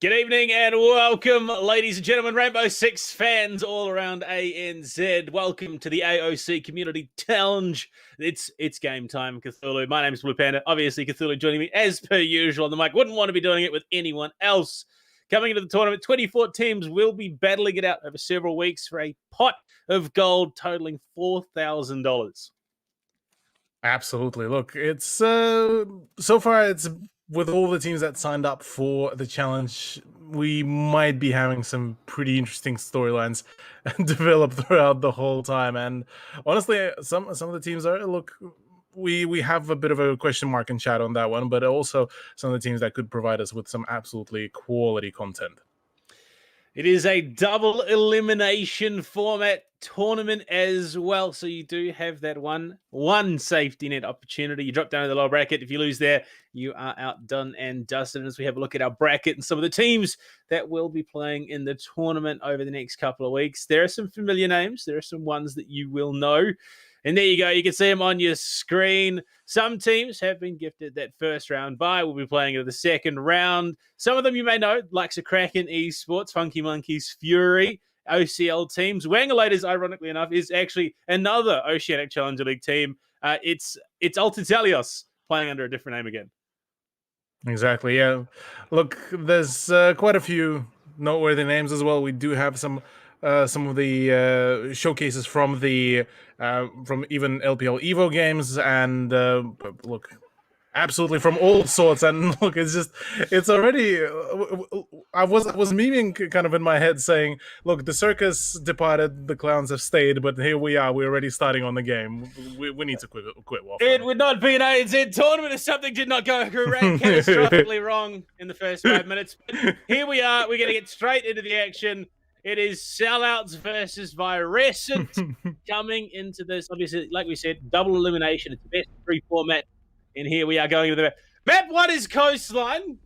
Good evening and welcome, ladies and gentlemen, Rainbow Six fans all around ANZ. Welcome to the AOC Community Challenge. It's game time, Cthulhu. My name is Bluepanda. Obviously, Cthulhu joining me as per usual on the mic. Wouldn't want to be doing it with anyone else. Coming into the tournament, 24 teams will be battling it out over several weeks for a pot of gold totaling $4,000. Absolutely. Look, it's so far it's with all the teams that signed up for the challenge, we might be having some pretty interesting storylines develop throughout the whole time. And honestly, some of the teams are we have a bit of a question mark in chat on that one, but also some of the teams that could provide us with some absolutely quality content. It is a double elimination format tournament as well. So you do have that one safety net opportunity. You drop down to the lower bracket. If you lose there, you are outdone and dusted. As we have a look at our bracket and some of the teams that will be playing in the tournament over the next couple of weeks, there are some familiar names. There are some ones that you will know. And there you go. You can see them on your screen. Some teams have been gifted that first round bye. We'll be playing in the second round. Some of them you may know, like Kraken Esports, Funky Monkeys, Fury, OCL teams. Wangalators, ironically enough, is actually another Oceanic Challenger League team. It's Altitalios playing under a different name again. Exactly, yeah. Look, there's quite a few noteworthy names as well. We do have some of the showcases from the from even LPL Evo games, and look, absolutely from all sorts. And look, it's already. I was memeing kind of in my head saying, "Look, the circus departed, the clowns have stayed, but here we are. We're already starting on the game. We need to quit waffling." It would not be an ANZ tournament if something did not go catastrophically wrong in the first 5 minutes. But here we are. We're going to get straight into the action. It is Sellouts versus Virescent coming into this. Obviously, like we said, double elimination. It's the best of 3 format. And here we are going into the map 1 is Coastline.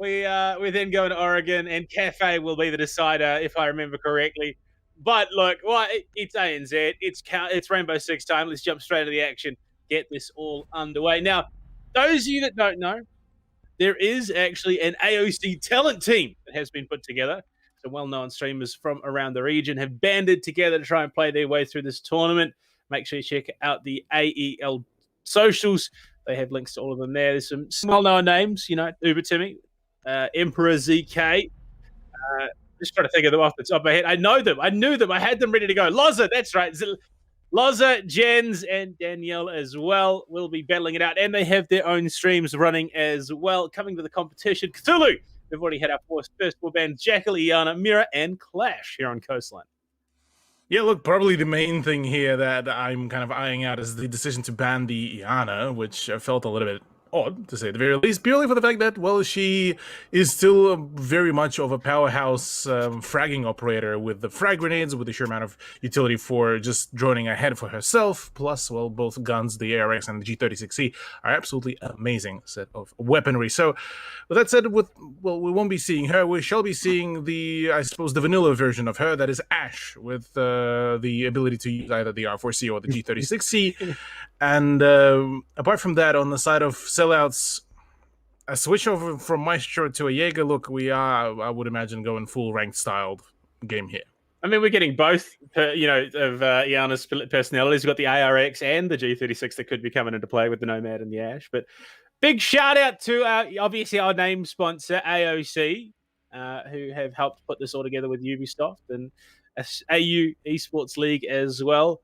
We then go to Oregon, and Cafe will be the decider, if I remember correctly. But look, it's ANZ. It's Rainbow Six time. Let's jump straight into the action. Get this all underway. Now, those of you that don't know, there is actually an AOC talent team that has been put together. Some well-known streamers from around the region have banded together to try and play their way through this tournament. Make sure you check out the AEL socials. They have links to all of them there. There's some well-known names, Uber Timmy, Emperor ZK. Just trying to think of them off the top of my head. I know them. I knew them. I had them ready to go. Loza, that's right. Loza, Jens, and Danielle as well will be battling it out. And they have their own streams running as well. Coming to the competition, Cthulhu. We've already had our first 4 bands, Jackal, Iana, Mira, and Clash here on Coastline. Yeah, look, probably the main thing here that I'm kind of eyeing out is the decision to ban the Iana, which I felt a little bit odd, to say the very least, purely for the fact that, well, she is still very much of a powerhouse fragging operator with the frag grenades, with the sheer amount of utility for just droning ahead for herself, plus, well, both guns, the ARX and the G36C, are absolutely amazing set of weaponry. So, with that said, we won't be seeing her. We shall be seeing the vanilla version of her, that is Ash, with the ability to use either the R4C or the G36C. And apart from that, on the side of Sellouts, a switch over from Maestro to a Jaeger, look, we are, I would imagine, going full ranked styled game here. I mean, we're getting both, of Iana's personalities. We've got the ARX and the G36 that could be coming into play with the Nomad and the Ash. But big shout out to obviously our name sponsor, AOC, who have helped put this all together with Ubisoft and AU Esports League as well.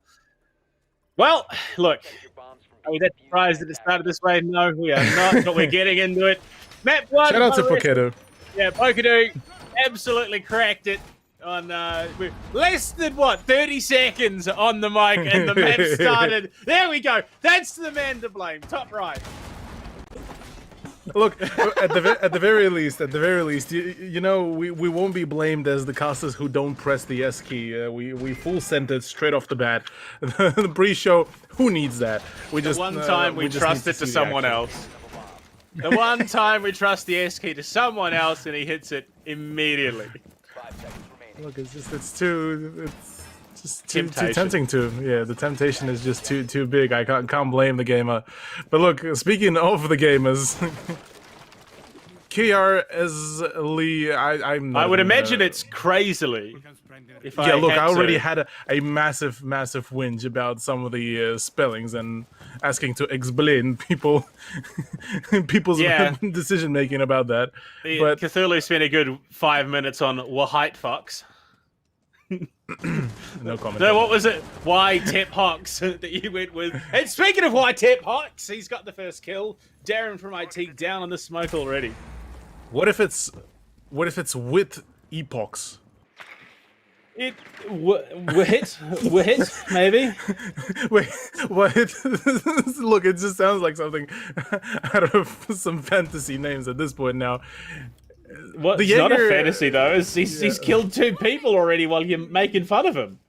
Well, look, are we that surprised that it started this way? No, we are not, but we're getting into it. Map 1. Shout out to Pokedu. Yeah, Pokedu absolutely cracked it on less than, 30 seconds on the mic, and the map started. There we go. That's the man to blame. Top right. Look, at the very least, we won't be blamed as the casters who don't press the S key. We full sent it straight off the bat. The pre-show, who needs that? We trust it to someone else. The one time we trust the S key to someone else, and he hits it immediatly. Look, it's too tempting to. Yeah, the temptation is just too big. I can't blame the gamer. But look, speaking of the gamers, KRSly, I'm not I would even imagine gonna- it's crazily. If Yeah, look, I already to. had a massive whinge about some of the spellings and asking to explain people's Yeah. decision making about that. But Cthulhu spent a good 5 minutes on Wahite Fox. no comment. No, what was it? Why Tep Hawks that you went with? And speaking of Why Tep Hawks, he's got the first kill. Darren from IT down on the smoke already. What if it's with epochs? Wit, maybe. Wait, what? Look, it just sounds like something out of some fantasy names at this point now. What? The It's not a Jaeger- fantasy though. He's killed 2 people already while you're making fun of him.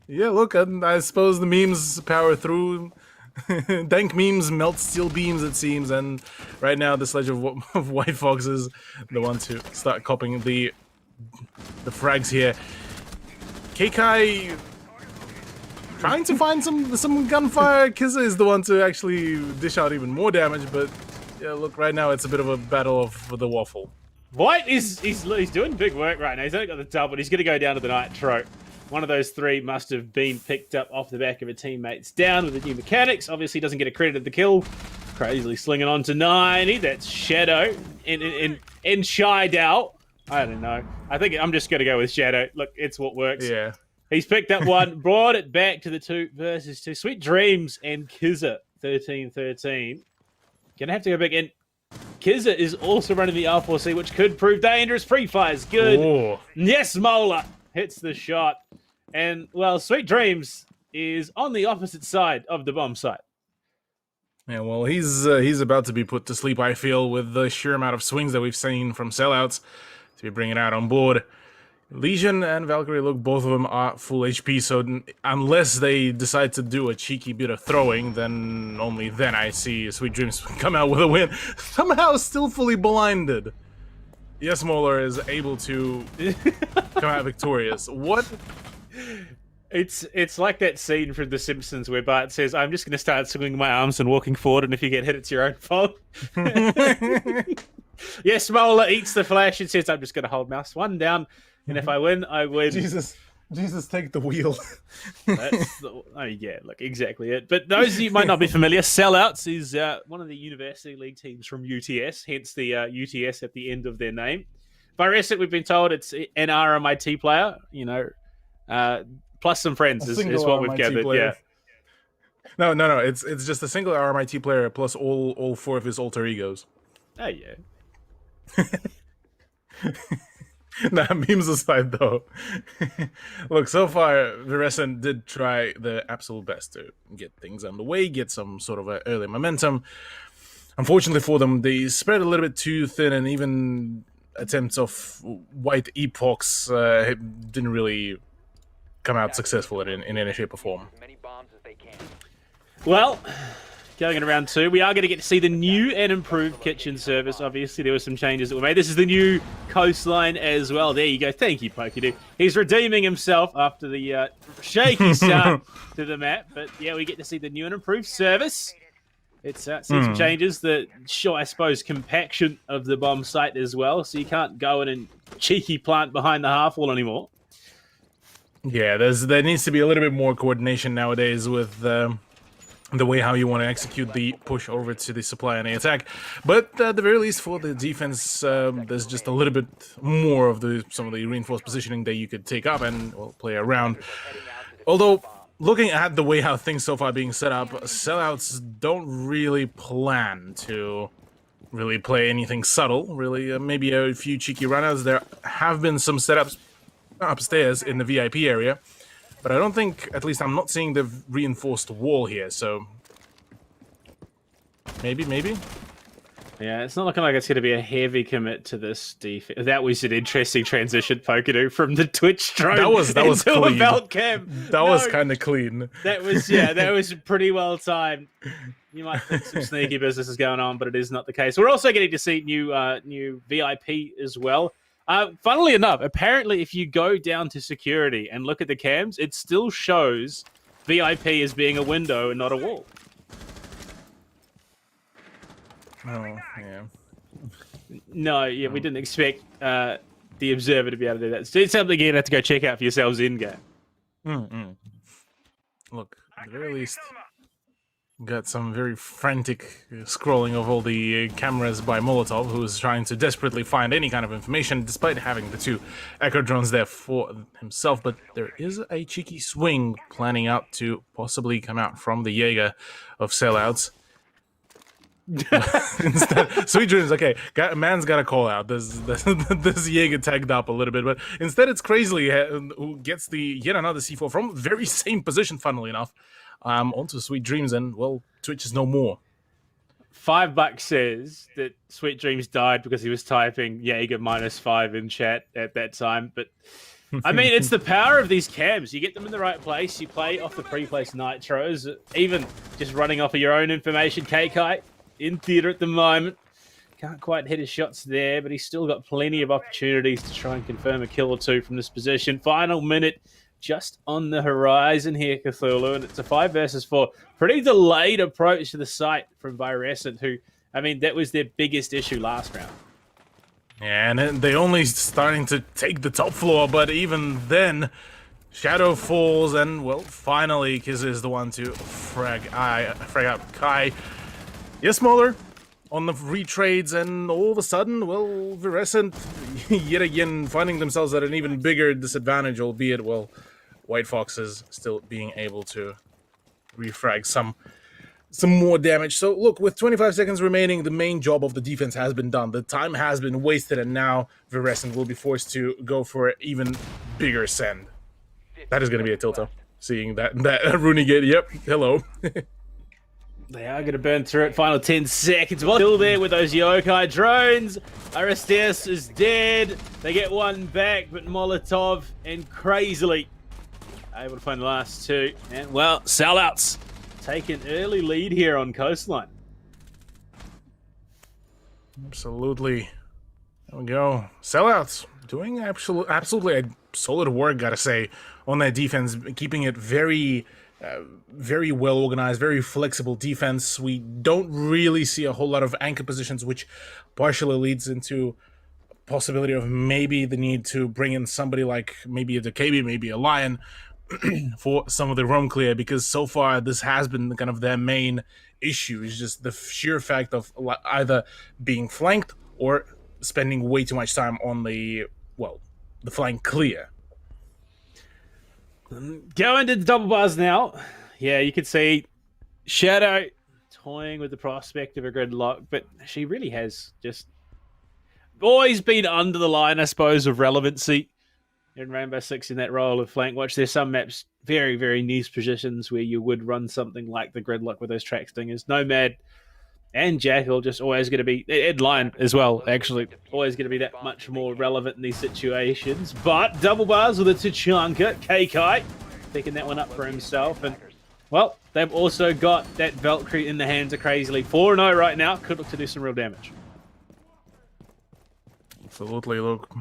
Yeah, look, I suppose the memes power through. Dank memes melt steel beams, it seems, and right now the sledge of White Fox is the one to start copying the frags here. KK trying to find some gunfire. Kizza is the one to actually dish out even more damage, but yeah, look, right now it's a bit of a battle of the waffle. White he's doing big work right now. He's only got the double. He's going to go down to the nitro. One of those 3 must have been picked up off the back of a teammate's down with the new mechanics. Obviously, doesn't get accredited the kill. Crazily slinging on to 90. That's Shadow in Shied out. I don't know. I think I'm just going to go with Shadow. Look, it's what works. Yeah. He's picked up one, brought it back to the 2 versus 2. Sweet Dreams and Kizza, 13-13. Gonna have to go back in. Kizza is also running the R4C, which could prove dangerous. Free fires, good. Oh. Yes, Mola hits the shot. And, well, Sweet Dreams is on the opposite side of the bomb site. Yeah, well, he's about to be put to sleep, I feel, with the sheer amount of swings that we've seen from sellouts to be bringing out on board. Legion and Valkyrie, look, both of them are full HP, so unless they decide to do a cheeky bit of throwing, then only then I see Sweet Dreams come out with a win. Somehow still fully blinded. Yes, Moeller is able to come out victorious. What? It's like that scene from The Simpsons where Bart says, I'm just going to start swinging my arms and walking forward, and if you get hit, it's your own fault. Yes, Mola eats the flash and says, I'm just going to hold mouse 1 down, and if I win, I win. Jesus, take the wheel. Oh, yeah, look, exactly it. But those of you might not be familiar, Sellouts is one of the University League teams from UTS, hence the UTS at the end of their name. By Resic, we've been told it's an RMIT player, you know, plus some friends is what we've gathered. Player. Yeah. No. It's just a single RMIT player plus all 4 of his alter egos. Oh, yeah. Nah, memes aside though. Look, so far Viressen did try the absolute best to get things underway, get some sort of early momentum. Unfortunately for them, they spread a little bit too thin, and even attempts of White Epochs didn't really come out successful in any shape or form. Well, going in round 2, we are going to get to see the new and improved kitchen service. Obviously, there were some changes that were made. This is the new coastline as well. There you go. Thank you, Pokedu. He's redeeming himself after the shaky start to the map. But yeah, we get to see the new and improved service. It's seen some changes. The, sure, I suppose, compaction of the bomb site as well. So you can't go in and cheeky plant behind the half wall anymore. Yeah, there needs to be a little bit more coordination nowadays with the way how you want to execute the push over to the supply and attack. But at the very least for the defense, there's just a little bit more of some of the reinforced positioning that you could take up and play around. Although, looking at the way how things so far are being set up, sellouts don't really plan to really play anything subtle. Really, maybe a few cheeky runouts. There have been some setups upstairs in the VIP area, but I don't think, at least I'm not seeing the reinforced wall here, so maybe. Yeah, it's not looking like it's going to be a heavy commit to this defense. That was an interesting transition, Pokedu, from the Twitch drone that was into clean. a belt cam. That was kind of clean. That was pretty well timed. You might think some sneaky business is going on, but it is not the case. We're also getting to see new VIP as well. Funnily enough, apparently if you go down to security and look at the cams, it still shows VIP as being a window and not a wall. Oh, yeah. No, yeah, we didn't expect the observer to be able to do that. So it's something you're going to have to go check out for yourselves in-game. Look, at the very least, got some very frantic scrolling of all the cameras by Molotov, who is trying to desperately find any kind of information, despite having the 2 echo drones there for himself. But there is a cheeky swing planning out to possibly come out from the Jaeger of sellouts. Instead, Sweet Dreams, okay, man's got a call out. This Jaeger tagged up a little bit, but instead it's Crazily who gets the yet another C4 from very same position, funnily enough, onto Sweet Dreams, and, well, Twitch is no more. $5 says that Sweet Dreams died because he was typing Jaeger -5 in chat at that time, but I mean, it's the power of these cams. You get them in the right place, you play off the pre-placed nitros, even just running off of your own information. K-Kite in theatre at the moment. Can't quite hit his shots there, but he's still got plenty of opportunities to try and confirm a kill or 2 from this position. Final minute just on the horizon here, Cthulhu, and it's a 5 versus 4. Pretty delayed approach to the site from Virescent, who, I mean, that was their biggest issue last round. Yeah, and they only starting to take the top floor, but even then, Shadow falls, and, well, finally, Kiz is the one to frag out Kai. Yes, Smaller, on the retrades, and all of a sudden, well, Virescent, yet again, finding themselves at an even bigger disadvantage, albeit, well, White Foxes still being able to refrag some more damage. So, look, with 25 seconds remaining, the main job of the defense has been done. The time has been wasted, and now Virescent will be forced to go for an even bigger send. That is going to be a tilto, seeing that Runigate, yep, hello. They are going to burn through it. Final 10 seconds. Still there with those Yokai drones. Aristes is dead. They get one back, but Molotov and Crazily able to find the last 2. And, well, sellouts take an early lead here on Coastline. Absolutely. There we go. Sellouts doing absolutely a solid work, gotta say, on that defense, keeping it very well organized, very flexible defense. We don't really see a whole lot of anchor positions, which partially leads into possibility of maybe the need to bring in somebody like maybe a Dakabi, maybe a Lion for some of the roam clear, because so far this has been kind of their main issue, is just the sheer fact of either being flanked or spending way too much time on the flank clear. Going to the double bars now. Yeah, you can see Shadow toying with the prospect of a gridlock, but she really has just always been under the line, I suppose, of relevancy in Rainbow Six in that role of flank watch. There's some maps, very, very niche positions where you would run something like the gridlock with those track stingers. Nomad and Jackal just always going to be, Ed Lion as well, actually, always going to be that much more relevant in these situations. But double bars with a Tachanka, K-Kite, picking that one up for himself. And, well, they've also got that Valkyrie in the hands of Crazily. 4-0 right now, could look to do some real damage. Absolutely, look.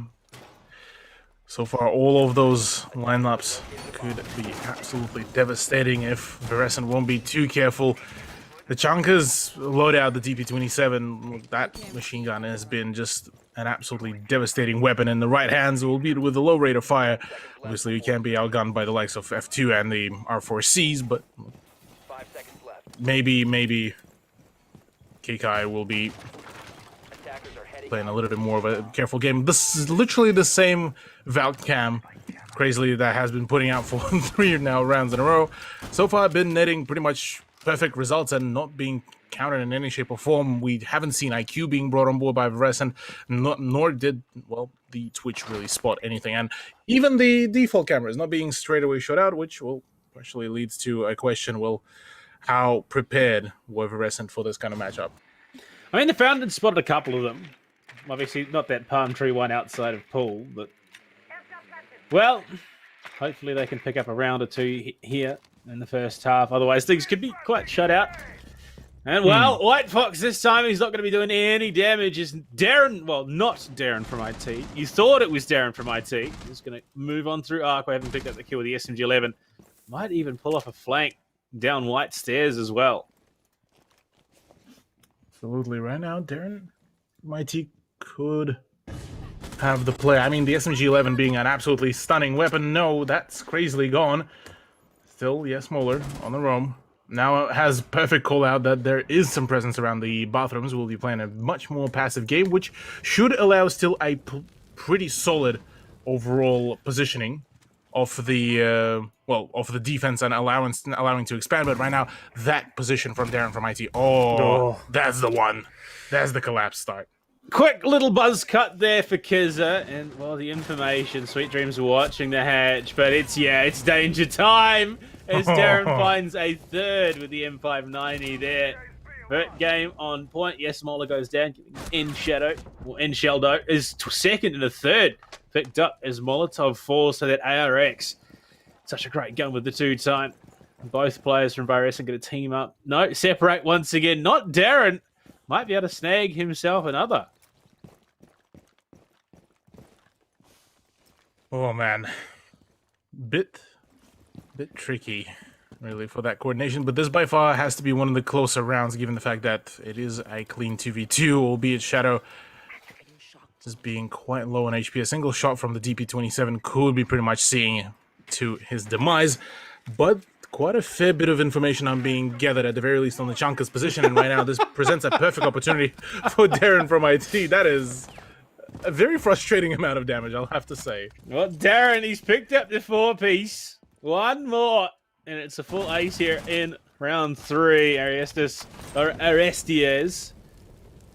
So far, all of those lineups could be absolutely devastating if Virescent won't be too careful. The Chankas load out the DP-27. That machine gun has been just an absolutely devastating weapon in the right hands, albeit with a low rate of fire. Obviously, you can't be outgunned by the likes of F2 and the R4Cs, but maybe Kekai will be playing a little bit more of a careful game. This is literally the same Valk cam, crazily, that has been putting out for 3 now rounds in a row. So far, been netting pretty much perfect results and not being countered in any shape or form. We haven't seen IQ being brought on board by Virescent, nor did, well, the Twitch really spot anything. And even the default camera is not being straight away shot out, which, well, partially leads to a question, well, how prepared were Virescent for this kind of matchup? I mean, the Fountain spotted a couple of them. Obviously, not that palm tree one outside of pool, but, well, hopefully they can pick up a round or 2 here in the first half. Otherwise, things could be quite shut out. And, well, White Fox this time, he's not going to be doing any damage. Is Darren, well, not Darren from IT. You thought it was Darren from IT. He's going to move on through Arc. We haven't picked up the kill with the SMG-11. Might even pull off a flank down White stairs as well. Absolutely. Right now, Darren Mighty could have the play. I mean, the SMG-11 being an absolutely stunning weapon. No, that's crazily gone. Still, yes, Molar on the roam. Now has perfect call out that there is some presence around the bathrooms. We'll be playing a much more passive game, which should allow still a pretty solid overall positioning of the of the defense and allowing to expand. But right now, that position from Darren from IT, that's the one. That's the collapse start. Quick little buzz cut there for Kizza, and well, the information. Sweet Dreams watching the hatch, but it's danger time as Darren finds a third with the M590 there. But game on point. Yes, Mola goes down, in Sheldo is second and a third picked up as Molotov falls to that ARX. Such a great gun with the 2-time. Both players from Virus are going to team up. No, separate once again. Not Darren. Might be able to snag himself another. Oh man, bit tricky, really, for that coordination. But this by far has to be one of the closer rounds, given the fact that it is a clean 2v2, albeit Shadow just being quite low on HP. A single shot from the DP27 could be pretty much seeing to his demise, but quite a fair bit of information on being gathered, at the very least, on the Chunka's position, and right now this presents a perfect opportunity for Darren from IT. That is a very frustrating amount of damage, I'll have to say. Well, Darren, he's picked up the 4-piece. One more, and it's a full ace here in round 3. Aristides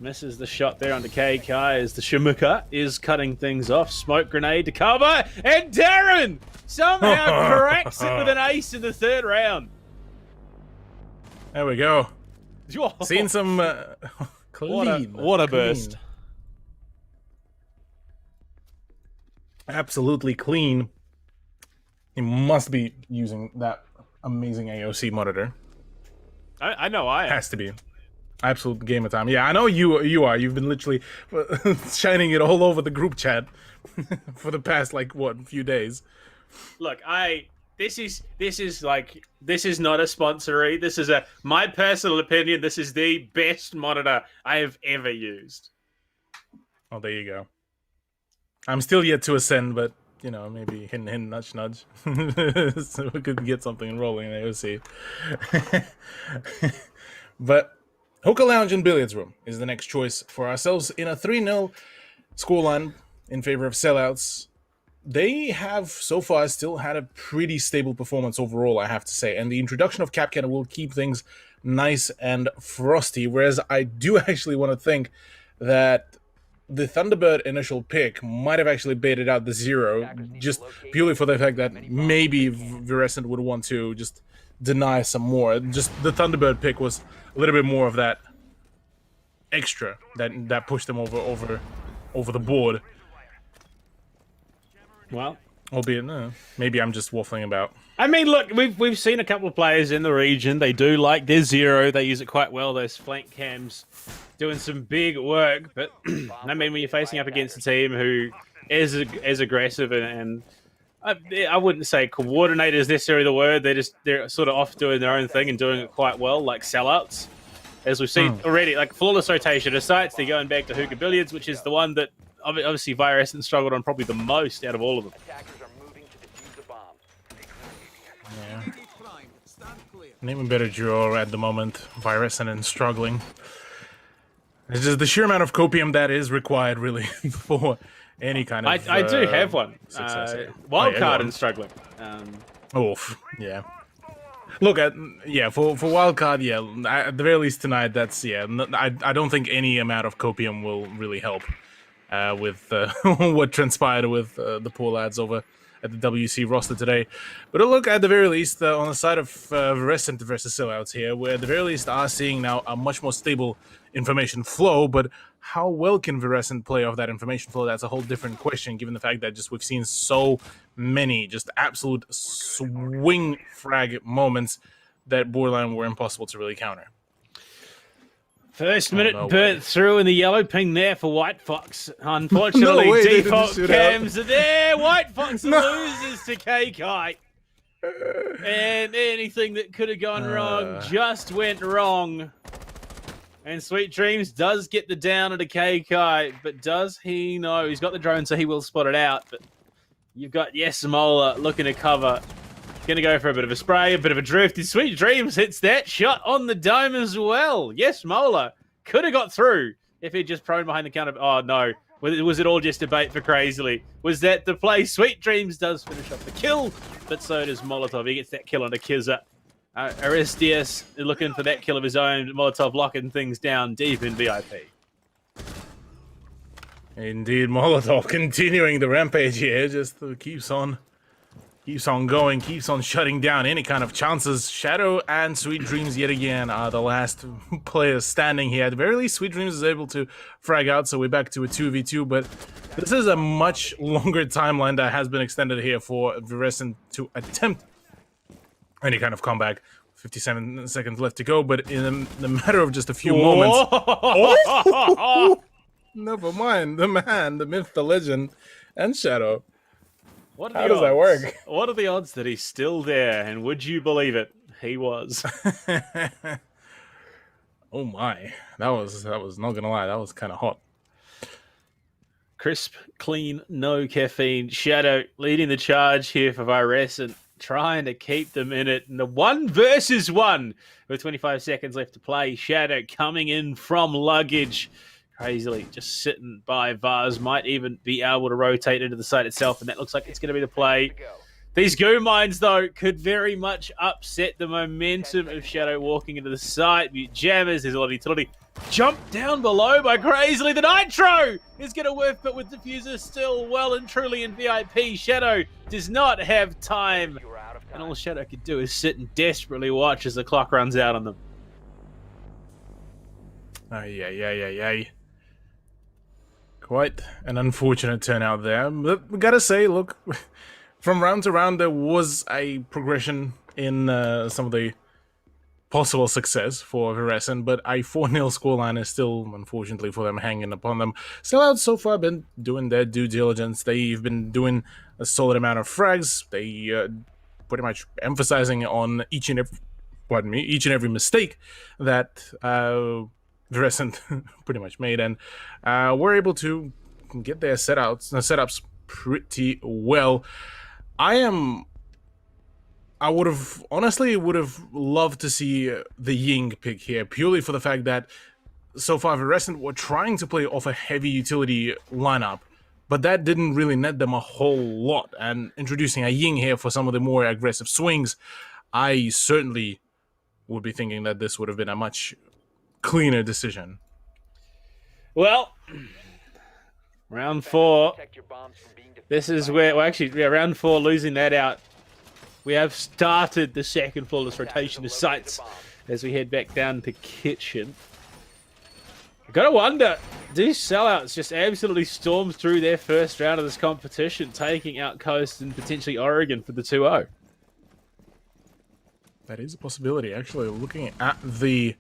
misses the shot there onto KK as the Shimuka is cutting things off. Smoke grenade to cover, and Darren somehow cracks it with an ace in the 3rd round. There we go. Seen some clean. What a burst. Absolutely clean. He must be using that amazing AOC monitor. I know I am. Has to be. Absolute game of time. Yeah, I know you are. You've been literally shining it all over the group chat for the past, like, few days. Look, this is not a sponsory. This is my personal opinion. This is the best monitor I have ever used. Oh, there you go. I'm still yet to ascend, but, you know, maybe hint, hint, nudge, nudge. So we could get something rolling in AOC. But Hookah Lounge and Billiards Room is the next choice for ourselves in a 3-0 scoreline in favor of Sellouts. They have, so far, still had a pretty stable performance overall, I have to say. And the introduction of Capcan will keep things nice and frosty, whereas I do actually want to think that the Thunderbird initial pick might have actually baited out the 0, just purely for the fact that maybe Virescent would want to just deny some more. Just the Thunderbird pick was a little bit more of that extra that pushed them over the board. Well, albeit maybe I'm just waffling about. I mean, look, we've seen a couple of players in the region. They do like their 0. They use it quite well. Those flank cams doing some big work. But I mean, when you're facing up against a team who is as aggressive and I wouldn't say coordinated is necessarily the word. They're sort of off doing their own thing and doing it quite well, like Sellouts. As we've seen already, like flawless rotation of sites, they're going back to Hookah Billiards, which is the one that obviously Virescent struggled on probably the most out of all of them. Yeah. An even better duo at the moment, Virescent and struggling. It's just the sheer amount of copium that is required, really, for any kind of I do have one. Wildcard and struggling. Oof, yeah. Look, for Wildcard, yeah, at the very least tonight, that's, yeah, I don't think any amount of copium will really help with what transpired with the poor lads over at the WC roster today. But look, at the very least, on the side of Virescent versus Sellouts here, we at the very least are seeing now a much more stable information flow, but how well can Virescent play off that information flow? That's a whole different question, given the fact that just we've seen so many just absolute swing frag moments that borderline were impossible to really counter. First minute burnt through in the yellow ping there for White Fox. Unfortunately, default cams are there. White Fox loses to KK. And anything that could have gone wrong just went wrong. And Sweet Dreams does get the down at a K-Kai, but does he know? He's got the drone, so he will spot it out. But you've got Mola looking to cover. Going to go for a bit of a spray, a bit of a drift. And Sweet Dreams hits that shot on the dome as well. Mola could have got through if he'd just prone behind the counter. Oh, no. Was it all just a bait for Crazily? Was that the play? Sweet Dreams does finish off the kill, but so does Molotov. He gets that kill on a Kizza. Aristius looking for that kill of his own. Molotov locking things down deep in VIP. Indeed, Molotov continuing the rampage here. Just keeps on going, keeps on shutting down any kind of chances. Shadow and Sweet Dreams yet again are the last players standing here. At the very least, Sweet Dreams is able to frag out, so we're back to a 2v2, but this is a much longer timeline that has been extended here for Virescent to attempt any kind of comeback. 57 seconds left to go, but in the matter of just a few moments... Oh! Never mind. The man, the myth, the legend, and Shadow. How does that work? What are the odds that he's still there? And would you believe it? He was. Oh my. That was not gonna lie, that was kind of hot. Crisp, clean, no caffeine. Shadow leading the charge here for Virescent, trying to keep them in it. And the 1 versus 1 with 25 seconds left to play. Shadow coming in from luggage. Crazily just sitting by Vaz, might even be able to rotate into the site itself, and that looks like it's going to be the play. These goo mines, though, could very much upset the momentum of Shadow walking into the site. Mute jammers, there's already Totally jumped down below by Crazily. The Nitro is going to whiff, but with Diffuser still well and truly in VIP. Shadow does not have time, and all Shadow could do is sit and desperately watch as the clock runs out on them. Ay. Quite an unfortunate turnout there. But we gotta say, look, from round to round, there was a progression in some of the possible success for Virescent, but a 4-0 scoreline is still, unfortunately for them, hanging upon them. Sellouts so far been doing their due diligence. They've been doing a solid amount of frags. They pretty much emphasizing on each and every mistake that Virescent pretty much made, and we're able to get their setups pretty well. I would have honestly loved to see the Ying pick here, purely for the fact that so far Virescent were trying to play off a heavy utility lineup, but that didn't really net them a whole lot. And introducing a Ying here for some of the more aggressive swings, I certainly would be thinking that this would have been a much cleaner decision. Well, round 4. This is where, well, actually, yeah, round 4, losing that out. We have started the second flawless rotation of sites as we head back down to Kitchen. I've got to wonder, do Sellouts just absolutely storm through their first round of this competition, taking out Coast and potentially Oregon for the 2-0? That is a possibility. Actually, looking at the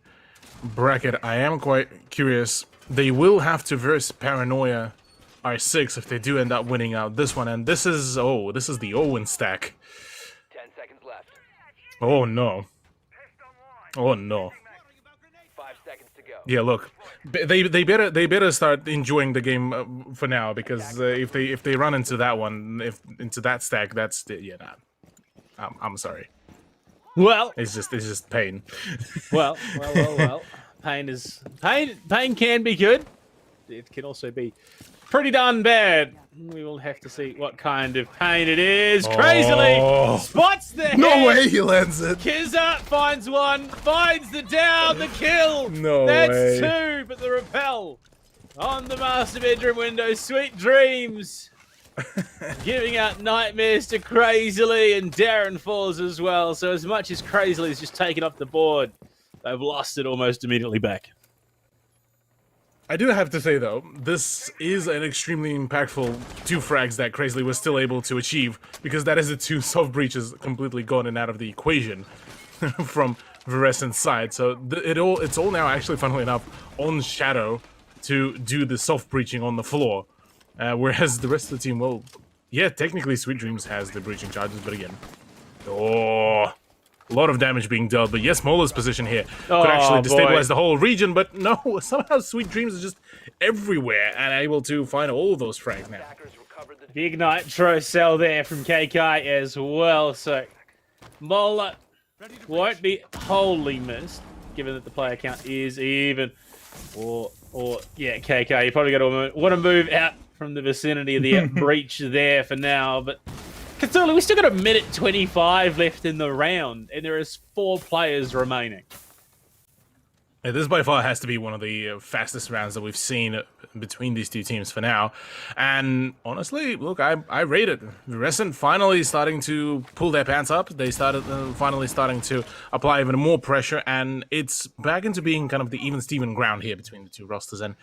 bracket, I am quite curious. They will have to verse Paranoia R6 if they do end up winning out this one, and this is the Owen stack. 10 seconds left. Oh no. 5 seconds to go. Yeah, look, they better start enjoying the game for now, because if they run into that one, into that stack, that's I'm sorry. Well, it's just pain. Well. Pain can be good. It can also be pretty darn bad. We will have to see what kind of pain it is. Crazily spots the head. No way he lands it. Kizza finds one, finds the down, the kill. No That's way. 2, but the repel on the master bedroom window. Sweet Dreams giving out nightmares to Crazily, and Darren falls as well. So as much as Crazily is just taken off the board, they've lost it almost immediately back. I do have to say, though, this is an extremely impactful 2 frags that Crazily was still able to achieve, because that is the 2 soft breaches completely gone and out of the equation from Virescent's side. So it's all now actually, funnily enough, on Shadow to do the soft breaching on the floor. Whereas the rest of the team, well, yeah, technically Sweet Dreams has the breaching charges, but again, A lot of damage being dealt, but yes, Mola's position here could Oh, actually boy. destabilize the whole region, but no, somehow Sweet Dreams is just everywhere and able to find all those frags now. Attackers recovered the Big nitro cell there from KK as well. So Mola won't be wholly missed, given that the player count is even. Or yeah, KK, you probably got to want to move out from the vicinity of the breach there for now. But Cthulhu, we still got a minute 25 left in the round, and there is 4 players remaining. Yeah, this by far has to be one of the fastest rounds that we've seen between these two teams for now. And honestly, look, I rate it. Virescent finally starting to pull their pants up. They started finally starting to apply even more pressure, and it's back into being kind of the even-steven ground here between the two rosters. And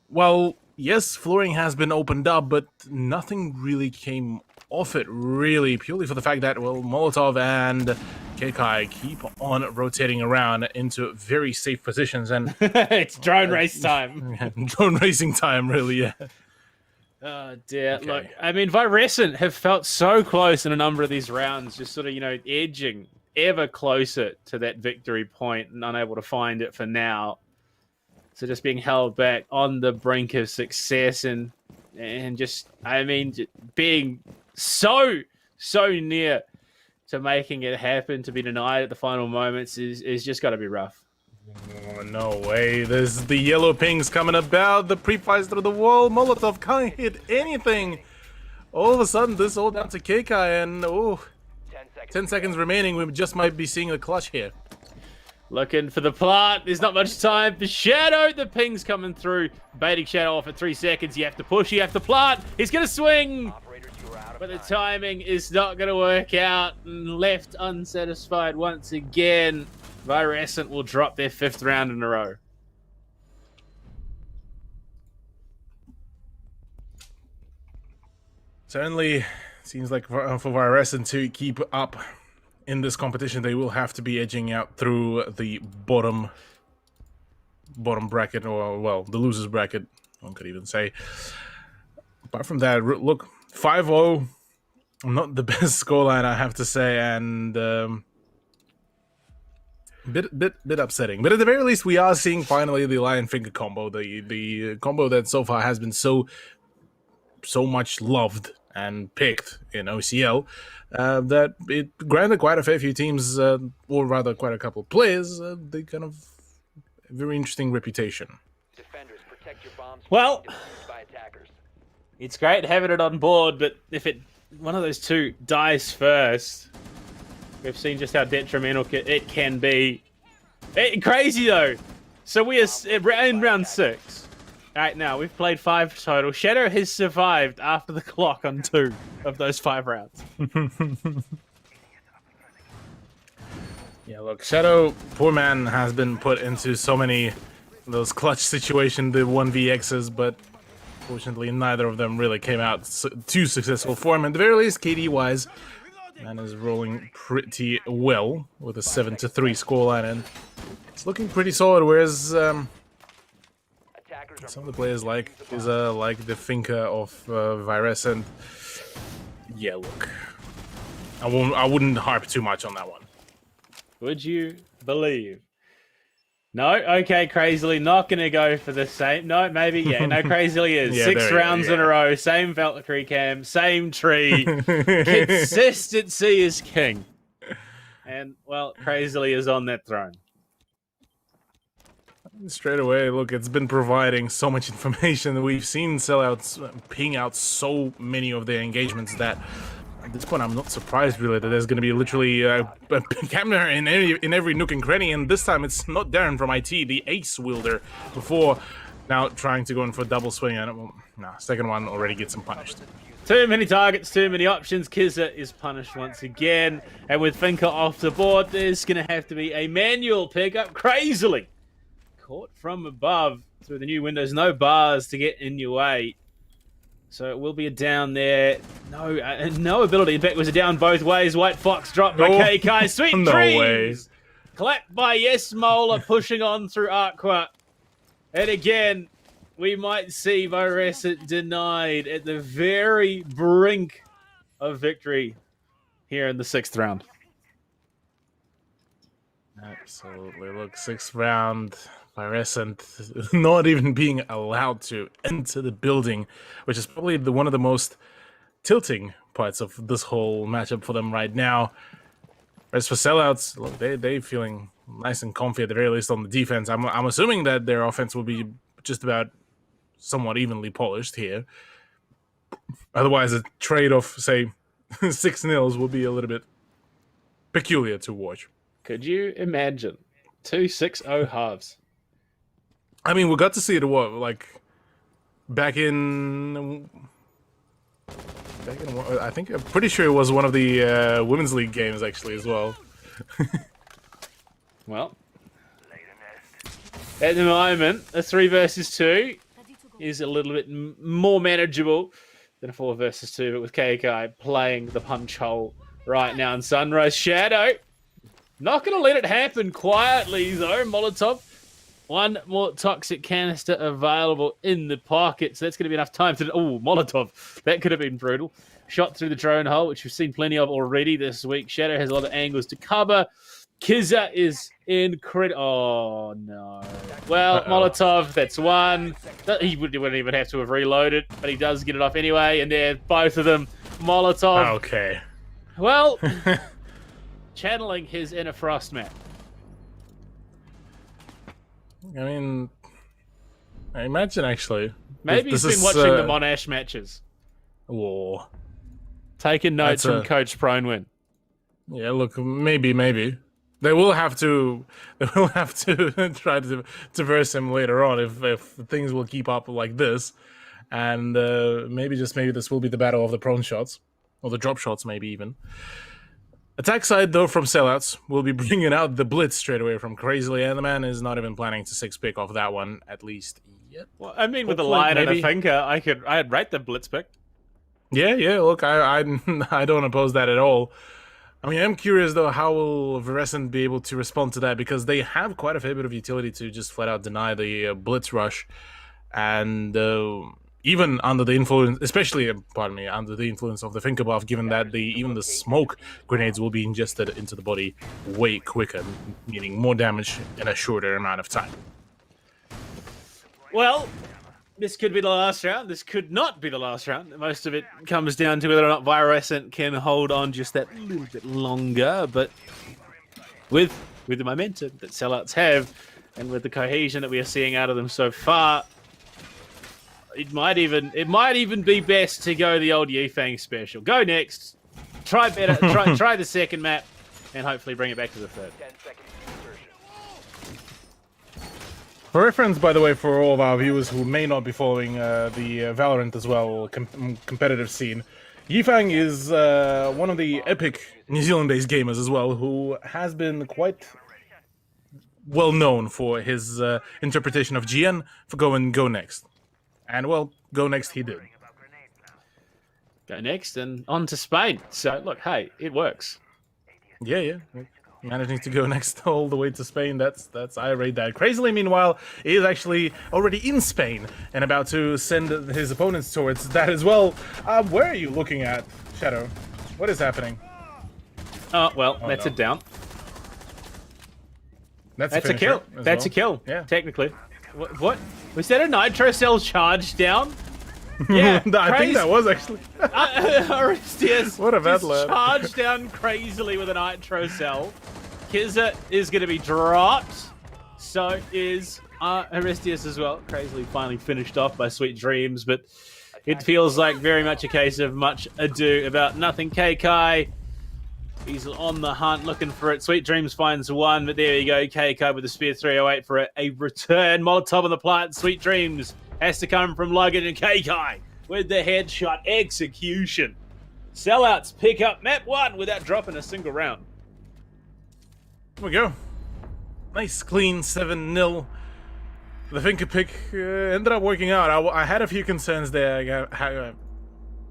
well, yes, flooring has been opened up, but nothing really came off it, really, purely for the fact that, well, Molotov and KK keep on rotating around into very safe positions, and It's drone race time. drone racing time, really, yeah. Oh dear. Okay. Look, I mean, Virescent have felt so close in a number of these rounds, just sort of, edging ever closer to that victory point and unable to find it for now. So just being held back on the brink of success and just, I mean, being so near to making it happen, to be denied at the final moments is just got to be rough. Oh, no way. There's the yellow pings coming about. The pre-fires through the wall. Molotov can't hit anything. All of a sudden, this all down to KK, and 10 seconds remaining. We just might be seeing the clutch here. Looking for the plant. There's not much time for Shadow. The ping's coming through. Baiting Shadow off at 3 seconds. You have to push. You have to plant. He's going to swing. operators you are out of But the time. timing is not going to work out. And left unsatisfied once again. Virescent will drop their 5th round in a row. Certainly, seems like for Virescent to keep up in this competition, they will have to be edging out through the bottom bracket, or, well, the loser's bracket, one could even say. Apart from that, look, 5-0, not the best scoreline, I have to say, and bit upsetting. But at the very least, we are seeing finally the Lion Finger combo, the combo that so far has been so much loved and picked in OCL, that it granted quite a fair few teams, or rather quite a couple of players, the kind of very interesting reputation. Defenders, protect your bombs from Well, being defused by attackers. it's great having it on board, but if one of those two dies first, we've seen just how detrimental it can be. Crazy though. So we are in round 6. Right now, we've played 5 total. Shadow has survived after the clock on 2 of those 5 rounds. Yeah, look, Shadow, poor man, has been put into so many of those clutch situations, the 1vx's, but fortunately neither of them really came out too successful for him. At the very least, KD-wise, man is rolling pretty well with a 7-3 scoreline, and it's looking pretty solid, whereas Attackers are some of the players like the Finca of Virescent. Yeah, look, I wouldn't harp too much on that one. Would you believe? No? Okay, Crazily not going to go for the same. No, maybe. Yeah, no, Crazily is. Yeah, 6 there you go, rounds in yeah. a row. Same Valkyrie cam. Same tree. Consistency is king. And, well, Crazily is on that throne. Straight away, look, it's been providing so much information. We've seen sellouts ping out so many of their engagements that at this point I'm not surprised really that there's going to be literally a camera in every nook and cranny, and this time it's not Darren from IT, the ace wielder, before now trying to go in for a double swing, and second one already gets him punished. Too many targets, too many options. Kizza is punished once again. And with Finca off the board, there's going to have to be a manual pickup. Crazily caught from above through the new windows. No bars to get in your way. So it will be a down there. No ability. In fact, it was a down both ways. White Fox dropped by KK. Sweet No dreams. way. Clapped by Yes Mola, pushing on through Aqua. And again, we might see Virescent denied at the very brink of victory here in the 6th round. Absolutely. Look, 6th round, Fluorescent not even being allowed to enter the building, which is probably one of the most tilting parts of this whole matchup for them right now. As for sellouts, look, they feeling nice and comfy at the very least on the defense. I'm assuming that their offense will be just about somewhat evenly polished here. Otherwise, a trade of, say, 6-0 will be a little bit peculiar to watch. Could you imagine 2 6-0 halves? I mean, we got to see it, what, like, back in I think, I'm pretty sure it was one of the Women's League games, actually, as well. Well, at the moment, a 3 versus 2 is a little bit more manageable than a 4 versus 2, but with KK playing the punch hole right now in Sunrise Shadow. Not going to let it happen quietly, though. Molotov, one more toxic canister available in the pocket, so that's going to be enough time to... Oh, Molotov. That could have been brutal. Shot through the drone hole, which we've seen plenty of already this week. Shadow has a lot of angles to cover. Kizza is incredible. Oh, no. Well, Molotov, that's one. He wouldn't even have to have reloaded, but he does get it off anyway, and there, both of them. Molotov. Okay. Well, channeling his inner Frostman. I mean, I imagine, actually. Maybe he's been watching the Monash matches. Whoa. Taking notes from Coach Pronewin. Yeah, look, maybe. They will have to try to verse him later on if things will keep up like this. And maybe this will be the battle of the prone shots. Or the drop shots, maybe even. Attack side, though, from sellouts, will be bringing out the blitz straight away from Crazily, and the man is not even planning to 6-pick off that one, at least yet. Well, I mean, with a line and a finger, I'd rate the blitz pick. Yeah, look, I don't oppose that at all. I mean, I'm curious, though, how will Virescent be able to respond to that, because they have quite a fair bit of utility to just flat-out deny the blitz rush, and even under the influence, especially, under the influence of the finger buff, given that even the smoke grenades will be ingested into the body way quicker, meaning more damage in a shorter amount of time. Well, this could be the last round. This could not be the last round. Most of it comes down to whether or not Virescent can hold on just that little bit longer. But with the momentum that sellouts have, and with the cohesion that we are seeing out of them so far, it might even be best to go the old Yifang special. Go next. Try better. try the second map, and hopefully bring it back to the third. 10 seconds to insertion. For reference, by the way, for all of our viewers who may not be following the Valorant as well competitive scene, Yifang is one of the epic New Zealand-based gamers as well, who has been quite well known for his interpretation of GN for go next. And, well, go next he did. Go next and on to Spain. So, look, hey, it works. Yeah. Managing to go next all the way to Spain, that's I rate that. Crazily, meanwhile, is actually already in Spain and about to send his opponents towards that as well. Where are you looking at, Shadow? What is happening? That's a down. That's a kill. That's a kill. Yeah, technically. What? Was that a nitro cell charge down? Yeah, I think that was actually. Aristias what a bad lad. Charged down crazily with a nitro cell. Kizza is going to be dropped. So is Aristias as well. Crazily finally finished off by Sweet Dreams, but it feels like very much a case of much ado about nothing. KK, he's on the hunt looking for it. Sweet Dreams finds one, but there you go. KK with the Spear 308 for a return. Molotov on the plant. Sweet Dreams has to come from Logan, and KK with the headshot execution. Sellouts pick up map 1 without dropping a single round. Here we go. Nice, clean 7-0. The finger pick ended up working out. I had a few concerns there.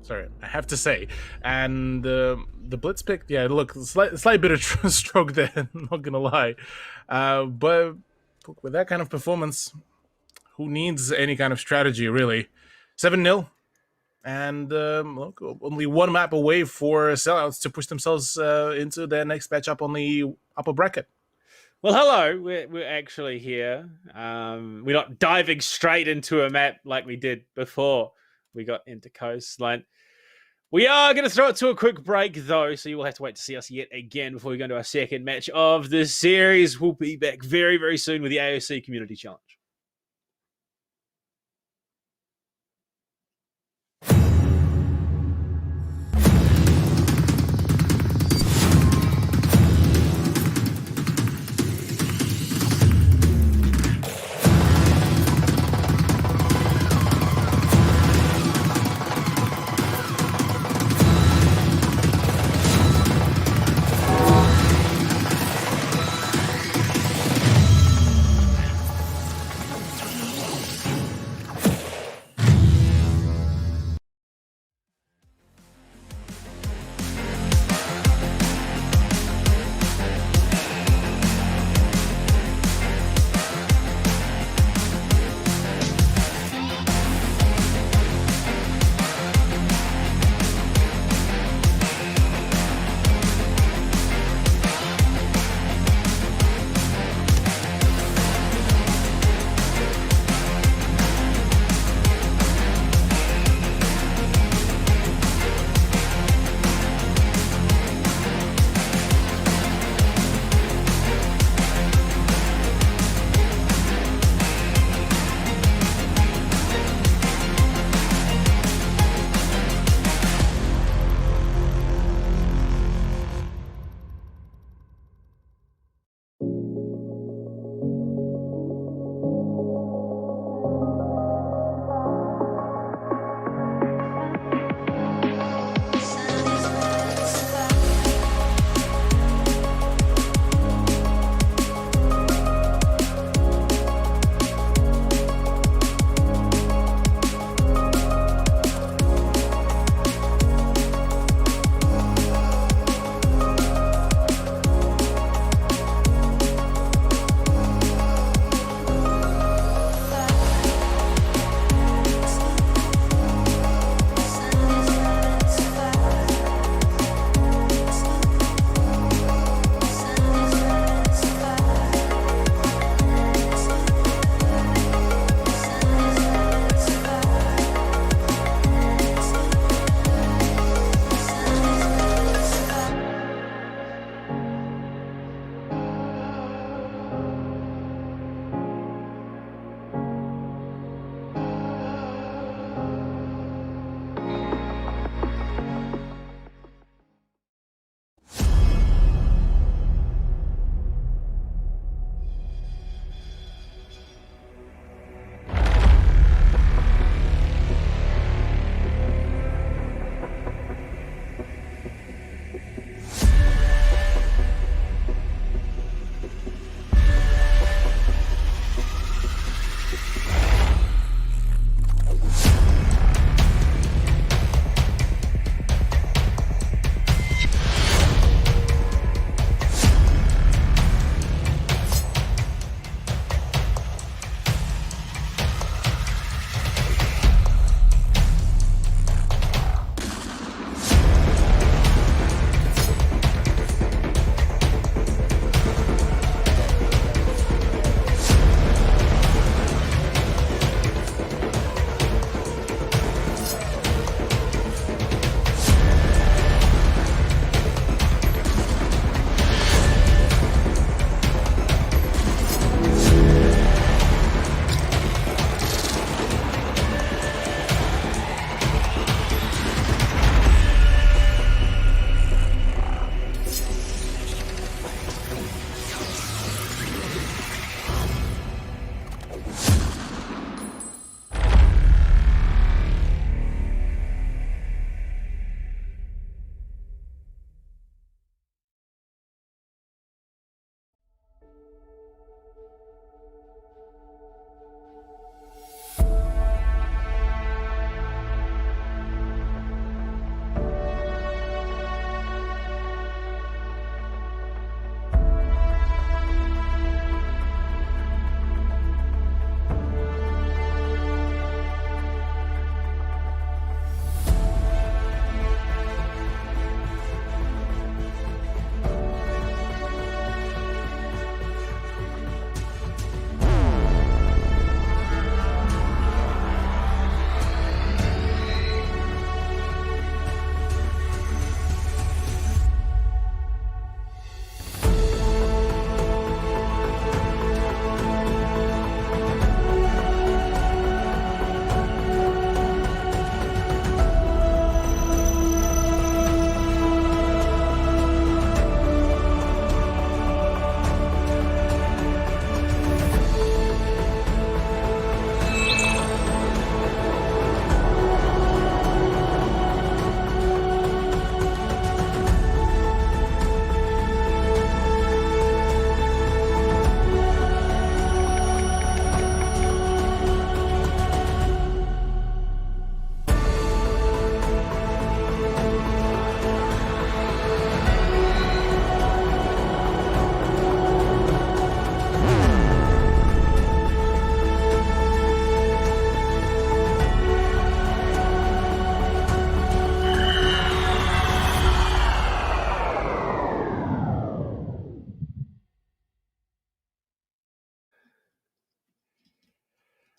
Sorry, I have to say. And the blitz pick, yeah, look, slight bit of stroke there, not gonna lie. But look, with that kind of performance, who needs any kind of strategy, really? 7-0. And look, only one map away for sellouts to push themselves into their next matchup on the upper bracket. Well, hello. We're actually here. We're not diving straight into a map like we did before we got into Coastline. We are going to throw it to a quick break, though, so you will have to wait to see us yet again before we go into our second match of the series. We'll be back very, very soon with the AOC Community Challenge.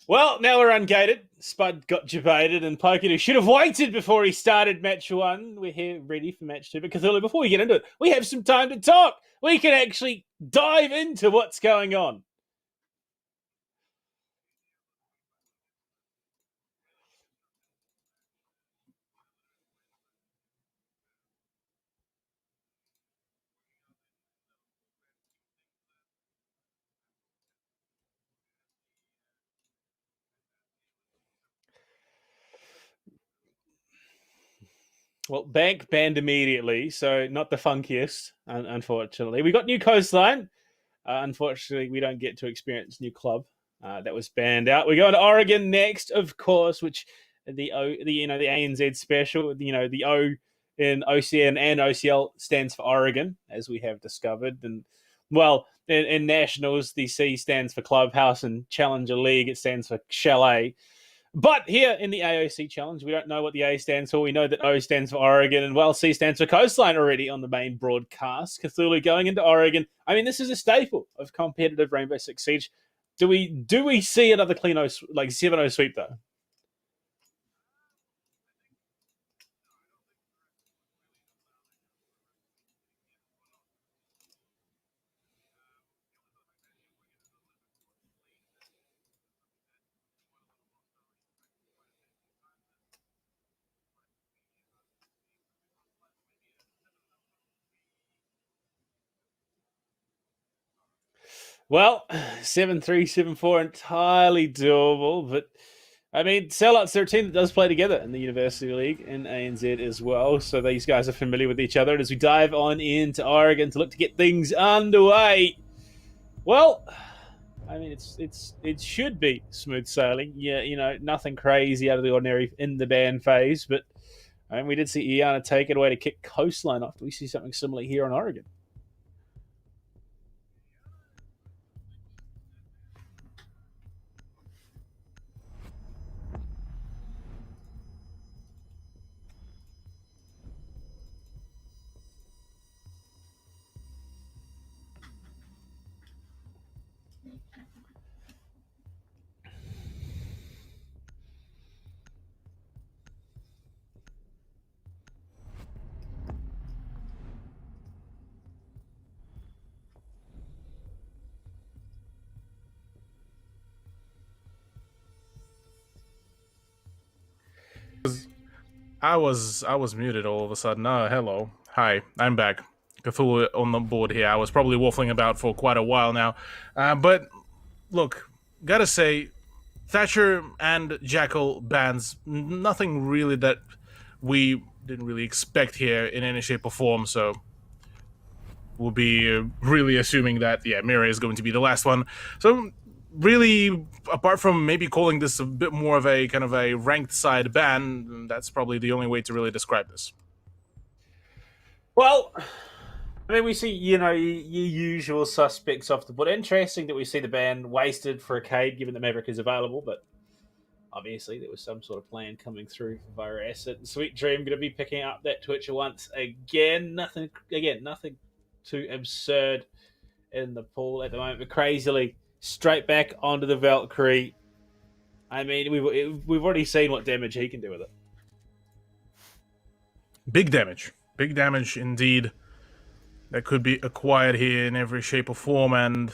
Well, now we're ungated. Spud got debated, and Pokedu should have waited before he started match 1. We're here ready for match 2. But Cthulhu, before we get into it, we have some time to talk. We can actually dive into what's going on. Well, Bank banned immediately, so not the funkiest, unfortunately. We got new coastline. Unfortunately, we don't get to experience new club. That was banned out. We go to Oregon next, of course, which the ANZ special, the O in OCN and OCL stands for Oregon, as we have discovered. And well, in nationals, the C stands for Clubhouse, and Challenger League it stands for Chalet. But here in the AOC Challenge, we don't know what the A stands for. We know that O stands for Oregon, and well, C stands for Coastline already on the main broadcast. Cthulhu going into Oregon. I mean, this is a staple of competitive Rainbow Six Siege. Do we see another clean O, like 7-0 sweep though? Well, 7-3, 7-4, entirely doable. But I mean, Sellouts are a team that does play together in the University League in ANZ as well. So these guys are familiar with each other. And as we dive on into Oregon to look to get things underway, well, I mean, it should be smooth sailing. Yeah, nothing crazy out of the ordinary in the ban phase. But I mean, we did see Iana take it away to kick Coastline off. Do we see something similar here on Oregon? I was muted all of a sudden. Hello. Hi, I'm back. Cthulhu on the board here. I was probably waffling about for quite a while now. But look, gotta say, Thatcher and Jackal bans, nothing really that we didn't really expect here in any shape or form, so we'll be really assuming that, yeah, Mira is going to be the last one. So really, apart from maybe calling this a bit more of a kind of a ranked side ban, that's probably the only way to really describe this. Well, I mean, we see, your usual suspects off the board. Interesting that we see the ban wasted for a Cade, given that Maverick is available, but obviously there was some sort of plan coming through via Asset. And Sweet Dream going to be picking up that Twitcher once again. Nothing too absurd in the pool at the moment, but crazily straight back onto the Valkyrie. I mean, we've already seen what damage he can do with it. Big damage indeed. That could be acquired here in every shape or form, and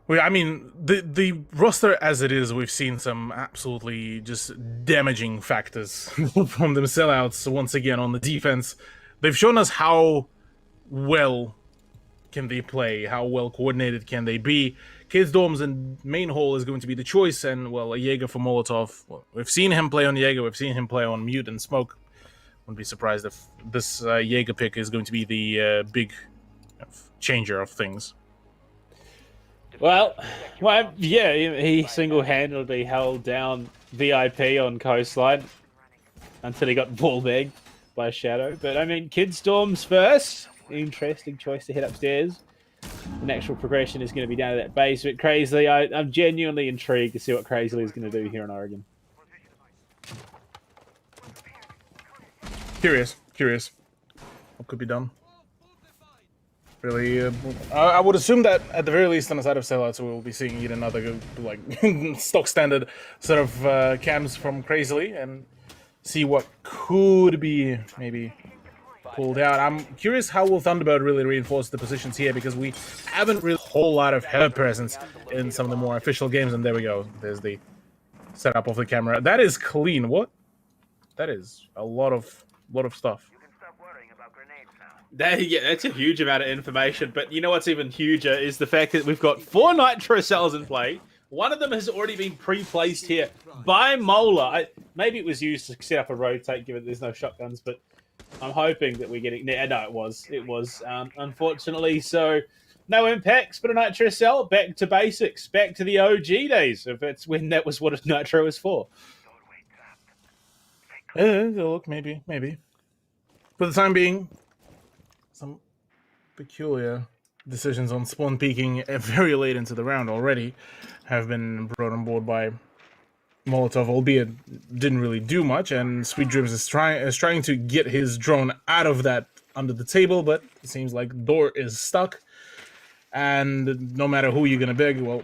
I mean, the roster as it is, we've seen some absolutely just damaging factors from them sellouts once again on the defense. They've shown us how well can they play, how well coordinated can they be. Kids Dorms and main hole is going to be the choice, and well, a Jaeger for Molotov. Well, we've seen him play on Jaeger, we've seen him play on Mute and Smoke. Wouldn't be surprised if this Jaeger pick is going to be the big changer of things. Well, yeah, he single-handedly held down VIP on Coastline until he got ball bagged by Shadow. But I mean, Kid Storms first. Interesting choice to head upstairs. The natural progression is going to be down to that base. But Crazily, I'm genuinely intrigued to see what Crazily is going to do here in Oregon. Curious. What could be done? Really, I would assume that at the very least on the side of sellouts, we will be seeing yet another like stock standard sort of cams from Crazily and see what could be maybe pulled out. I'm curious how will Thunderbird really reinforce the positions here, because we haven't really a whole lot of head presence in some of the more official games. And there we go. There's the setup of the camera. That is clean. What? That is a lot of stuff. That's a huge amount of information. But you know what's even huger is the fact that we've got 4 Nitro cells in play. One of them has already been pre-placed here by Mola. Maybe it was used to set up a rotate, given there's no shotguns, but I'm hoping that we're getting... No, it was. It was, unfortunately. So, no impacts, but a Nitro cell. Back to basics. Back to the OG days, if that's when that was what a Nitro was for. Look, maybe. For the time being, some peculiar decisions on spawn peeking very late into the round already have been brought on board by Molotov, albeit didn't really do much, and Sweet Dreams is trying to get his drone out of that under the table, but it seems like door is stuck, and no matter who you're gonna beg, well,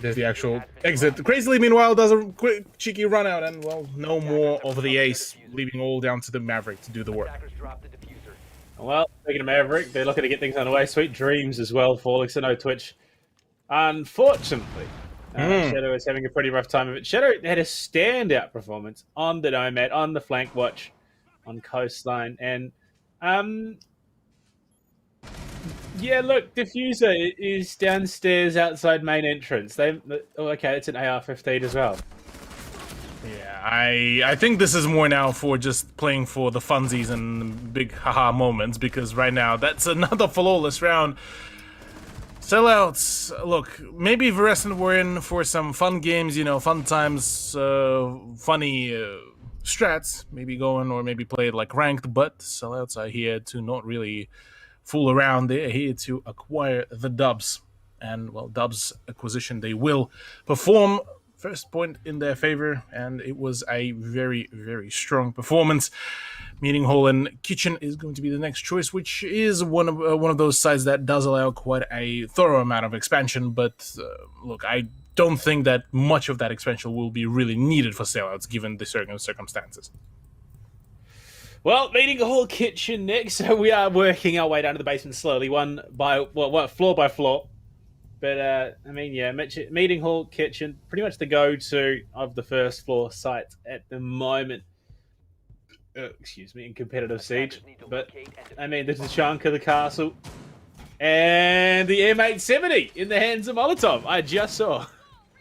there's the actual exit. Crazily, meanwhile, does a quick cheeky run out, and well, no more of the ace, leaving all down to the Maverick to do the work. Well, speaking of Maverick, they're looking to get things underway. Sweet Dreams as well, falling, so no Twitch. Unfortunately, Shadow is having a pretty rough time of it. Shadow had a standout performance on the Nomad, on the flank watch, on Coastline, and yeah, look, Diffuser is downstairs outside main entrance. Okay, it's an AR-15 as well. Yeah, I think this is more now for just playing for the funsies and big haha moments, because right now that's another flawless round. Sellouts, look, maybe Verescent were in for some fun games, you know, fun times, funny strats, maybe going or maybe play it like ranked, but Sellouts are here to not really fool around. They're here to acquire the dubs, and well, dubs acquisition they will perform. First point in their favor, and it was a very, very strong performance. Meeting Hall and Kitchen is going to be the next choice, which is one of those sides that does allow quite a thorough amount of expansion. But look, I don't think that much of that expansion will be really needed for sellouts, given the circumstances. Well, Meeting Hall Kitchen next, so we are working our way down to the basement slowly, floor by floor. But, I mean, yeah, Meeting Hall Kitchen, pretty much the go-to of the first floor site at the moment. Excuse me, in competitive Siege. But, I mean, there's the chunk of the castle. And the M870 in the hands of Molotov, I just saw.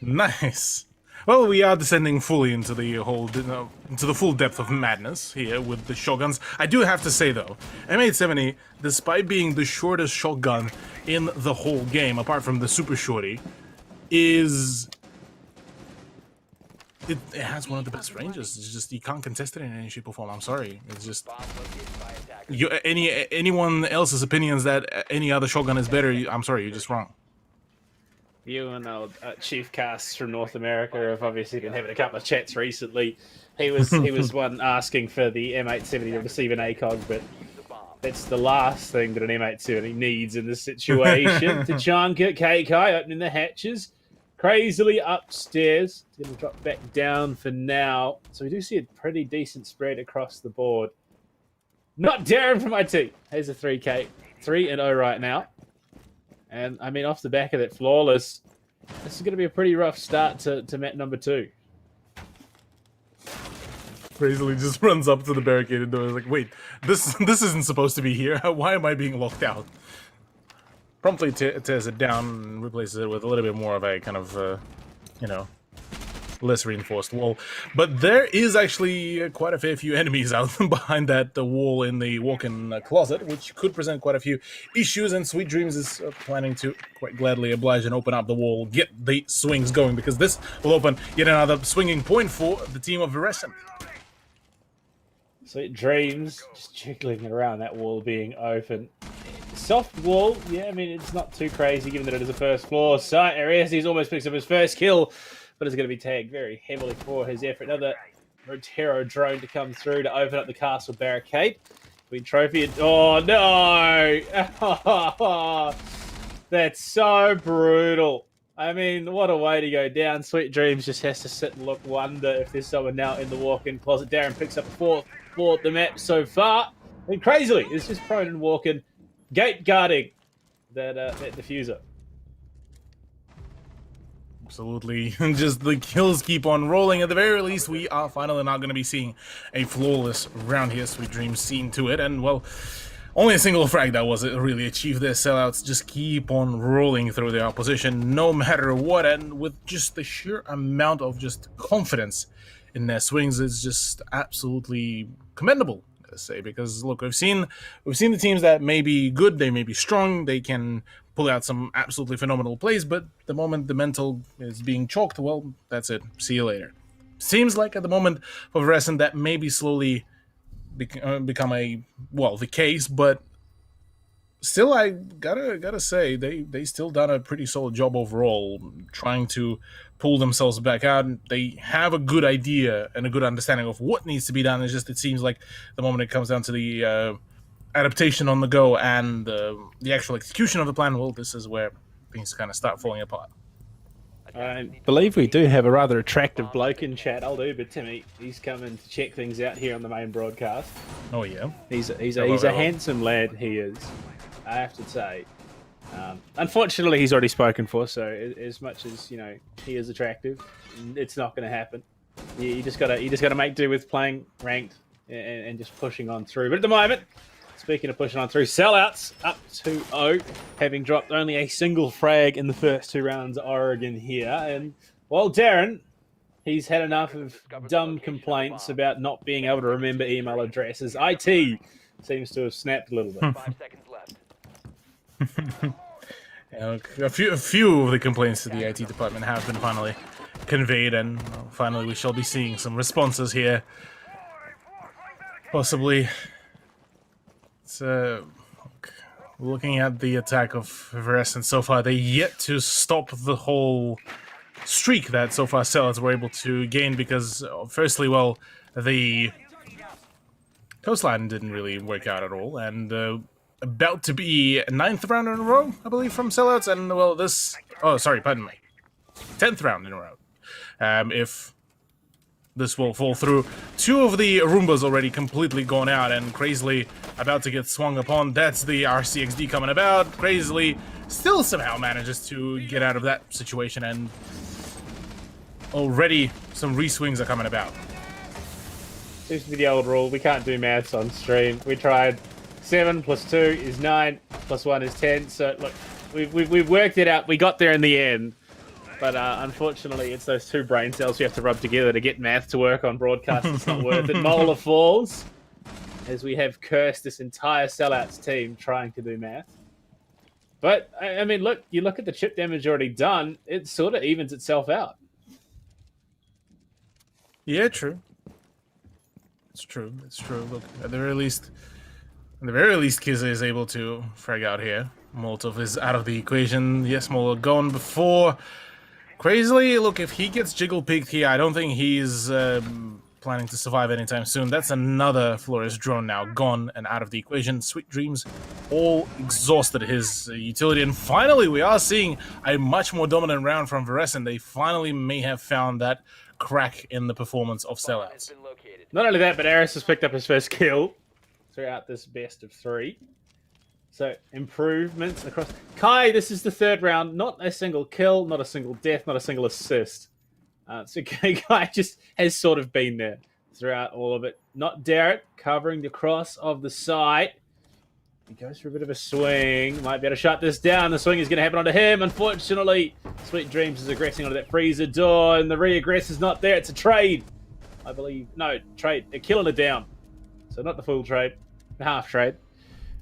Nice. Well, we are descending fully into the full depth of madness here with the shotguns. I do have to say, though, M870, despite being the shortest shotgun in the whole game, apart from the Super Shorty, it has one of the best ranges. It's just, you can't contest it in any shape or form. I'm sorry. It's just... anyone else's opinions that any other shotgun is better, I'm sorry, you're just wrong. You and old Chief Casts from North America have obviously been having a couple of chats recently. He was one asking for the M870 to receive an ACOG, but that's the last thing that an M870 needs in this situation. Tachanka, KK opening the hatches. Crazily upstairs. It's going to drop back down for now. So we do see a pretty decent spread across the board. Not Darren from IT. Here's a 3K. 3-0 right now. And, I mean, off the back of that flawless, this is going to be a pretty rough start to map number 2. Crazily just runs up to the barricaded door. Like, wait, this isn't supposed to be here. Why am I being locked out? Promptly tears it down and replaces it with a little bit more of a kind of, less reinforced wall. But there is actually quite a fair few enemies out behind that wall in the walk-in closet, which could present quite a few issues, and Sweet Dreams is planning to quite gladly oblige and open up the wall, get the swings going, because this will open yet another swinging point for the team of Verescent. Sweet Dreams just jiggling around that wall being open. Soft wall, yeah, I mean, it's not too crazy given that it is a first floor site. AEST almost picks up his first kill, but is going to be tagged very heavily for his effort. Another Rotero drone to come through to open up the castle barricade. Sweet trophy. Oh, no. That's so brutal. I mean, what a way to go down. Sweet Dreams just has to sit and look, wonder if there's someone now in the walk-in closet. Darren picks up the fourth floor of the map so far. And crazily, it's just prone and walking, gate guarding that diffuser. Absolutely. Just the kills keep on rolling. At the very least, we are finally not going to be seeing a flawless round here. Sweet Dreams seen to it. And, well, only a single frag that was really achieved there. Sellouts just keep on rolling through the opposition no matter what. And with just the sheer amount of just confidence in their swings, it's just absolutely commendable, I say. Because, look, we've seen the teams that may be good, they may be strong, they can pull out some absolutely phenomenal plays, but the moment the mental is being chalked, well, that's it. See you later. Seems like at the moment for Verescent that may be slowly become the case, but still, I gotta say they still done a pretty solid job overall, trying to pull themselves back out. They have a good idea and a good understanding of what needs to be done. It's just it seems like the moment it comes down to the adaptation on the go and the actual execution of the plan, well, this is where things kind of start falling apart. I believe we do have a rather attractive bloke in chat. Old Uber Timmy. He's coming to check things out here on the main broadcast. Oh yeah, he's a handsome lad. He is, I have to say. Unfortunately, he's already spoken for. So as much as he is attractive, it's not going to happen. You just gotta make do with playing ranked and just pushing on through. But at the moment, speaking of pushing on through, Sellouts up 2-0, having dropped only a single frag in the first two rounds of Oregon here. And while Darren, he's had enough of dumb complaints about not being able to remember email addresses. IT seems to have snapped a little bit. 5 seconds left. A few of the complaints to the IT department have been finally conveyed, and finally we shall be seeing some responses here. Possibly. It's, looking at the attack of Verescent so far, they yet to stop the whole streak that so far Sellouts were able to gain because, firstly, well, the coastline didn't really work out at all, and about to be a 9th round in a row, I believe, from Sellouts, and, well, this... Oh, sorry, pardon me. 10th round in a row. If this will fall through. Two of the Roombas already completely gone out and crazily about to get swung upon. That's the RCXD coming about. Crazily still somehow manages to get out of that situation, and already some re-swings are coming about. Seems to be the old rule. We can't do maths on stream. We tried. 7 plus 2 is 9, plus 1 is 10. So, look, we've worked it out. We got there in the end. But unfortunately, it's those two brain cells you have to rub together to get math to work on broadcast. It's not worth it. Molar falls as we have cursed this entire Sellouts team trying to do math. But, I mean, look, you look at the chip damage already done, it sort of evens itself out. Yeah, true. It's true. It's true. Look, at the very least, Kiza is able to frag out here. Molotov is out of the equation. Yes, Mola gone before. Crazily, look, if he gets jiggle-picked here, I don't think he's planning to survive anytime soon. That's another Flores drone now gone and out of the equation. Sweet Dreams all exhausted his utility. And finally, we are seeing a much more dominant round from Verescent. They finally may have found that crack in the performance of Sellouts. Not only that, but Aris has picked up his first kill throughout this best of 3. So, improvements across... Kai, this is the 3rd round. Not a single kill, not a single death, not a single assist. So, Kai just has sort of been there throughout all of it. Not Derek, covering the cross of the site. He goes for a bit of a swing. Might be able to shut this down. The swing is going to happen onto him. Unfortunately, Sweet Dreams is aggressing onto that freezer door, and the re-aggress is not there. It's a trade, I believe. No, trade. A kill and a down. So, not the full trade. The half trade.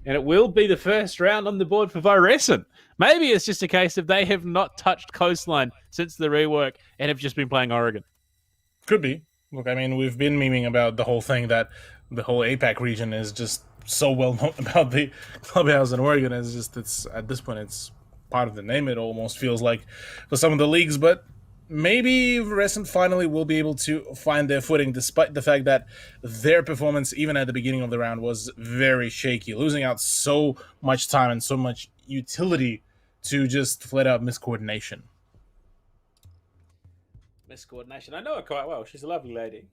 And it will be the first round on the board for Verescent. Maybe it's just a case of they have not touched Coastline since the rework and have just been playing Oregon. Could be. Look, I mean, we've been memeing about the whole thing that the whole APAC region is just so well known about the clubhouse in Oregon. It's at this point, it's part of the name. It almost feels like for some of the leagues, but maybe Resident finally will be able to find their footing, despite the fact that their performance, even at the beginning of the round, was very shaky, losing out so much time and so much utility to just flat out miscoordination. Miscoordination. I know her quite well. She's a lovely lady.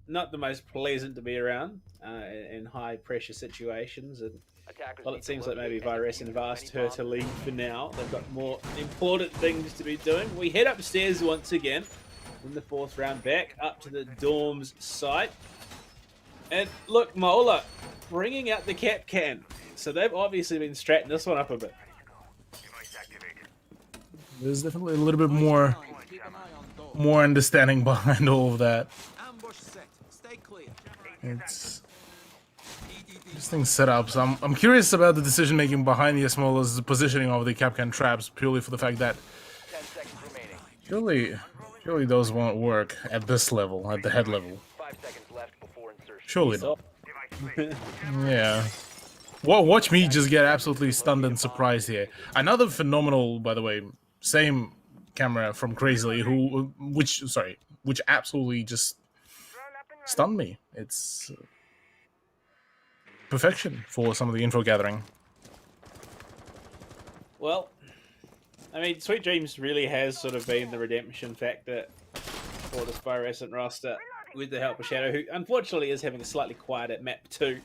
Not the most pleasant to be around in high pressure situations, and well, it seems like maybe Virescent have asked her to leave for now. They've got more important things to be doing. We head upstairs once again in the 4th round, back up to the dorms site. And look, Mola bringing out the cap can. So they've obviously been stratting this one up a bit. There's definitely a little bit more understanding behind all of that. It's interesting setups. I'm curious about the decision making behind the Esmola's positioning of the Capcan traps, purely for the fact that surely those won't work at this level, at the head level. Surely not. Yeah. Well, watch me just get absolutely stunned and surprised here. Another phenomenal, by the way, same camera from Crazily, which absolutely just stunned me. It's perfection for some of the info gathering. Well, I mean, Sweet Dreams really has sort of been the redemption factor for this Virescent roster with the help of Shadow, who unfortunately is having a slightly quieter map 2.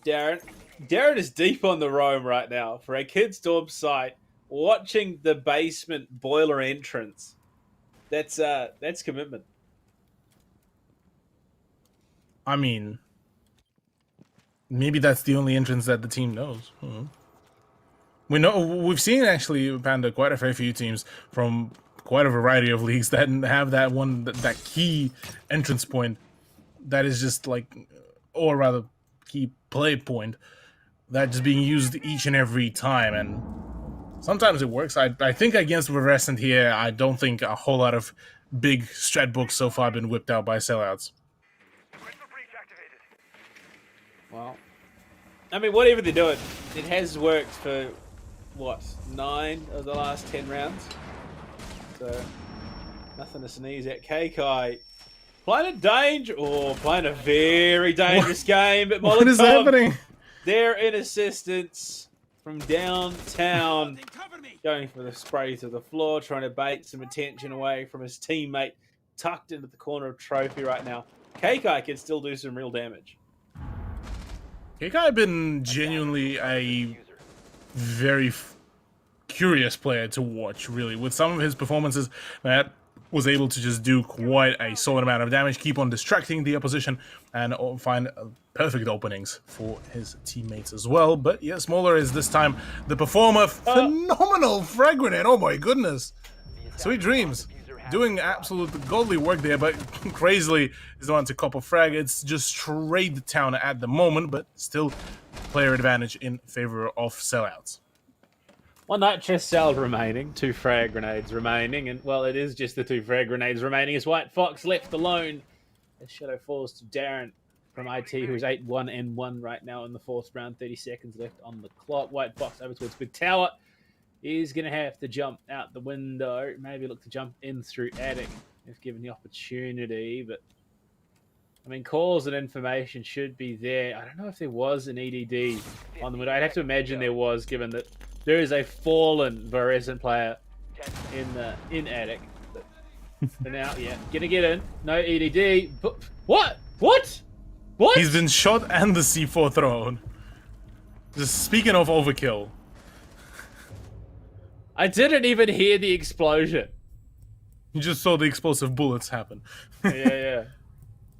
Darren is deep on the roam right now for a kid's dorm site, watching the basement boiler entrance. That's commitment. I mean, maybe that's the only entrance that the team knows. We've seen actually, Panda, quite a fair few teams from quite a variety of leagues that have that key entrance point that is just like, or rather key play point that just being used each and every time, and sometimes it works. I think against Virescent here, I don't think a whole lot of big strat books so far been whipped out by sellouts. Well, I mean, whatever they're doing, it has worked for, what, 9 of the last 10 rounds? So, nothing to sneeze at. KK playing playing a very dangerous game. But what is happening? They're in assistance from downtown, going for the spray to the floor, trying to bait some attention away from his teammate, tucked into the corner of Trophy right now. KK can still do some real damage. KK been genuinely a very curious player to watch, really. With some of his performances, that was able to just do quite a solid amount of damage, keep on distracting the opposition, and find perfect openings for his teammates as well. But yeah, Smaller is this time the performer. Phenomenal frag grenade, oh my goodness. Sweet Dreams doing absolute godly work there, but Crazily is the one to cop a frag. It's just straight to town at the moment, but still player advantage in favor of sellouts. One nitrous cell remaining, 2 frag grenades remaining, and well, it is just the 2 frag grenades remaining as White Fox left alone. As Shadow falls to Darren from IT, who's 8-1-1 right now in the 4th round, 30 seconds left on the clock. White Fox over towards Big Tower. He's going to have to jump out the window, maybe look to jump in through attic if given the opportunity, but I mean, calls and information should be there. I don't know if there was an EDD on the window. I'd have to imagine there was, given that there is a fallen Virescent player in attic. But for now, yeah, gonna get in. No EDD. But what? He's been shot and the C4 thrown. Just speaking of overkill. I didn't even hear the explosion. You just saw the explosive bullets happen. Yeah.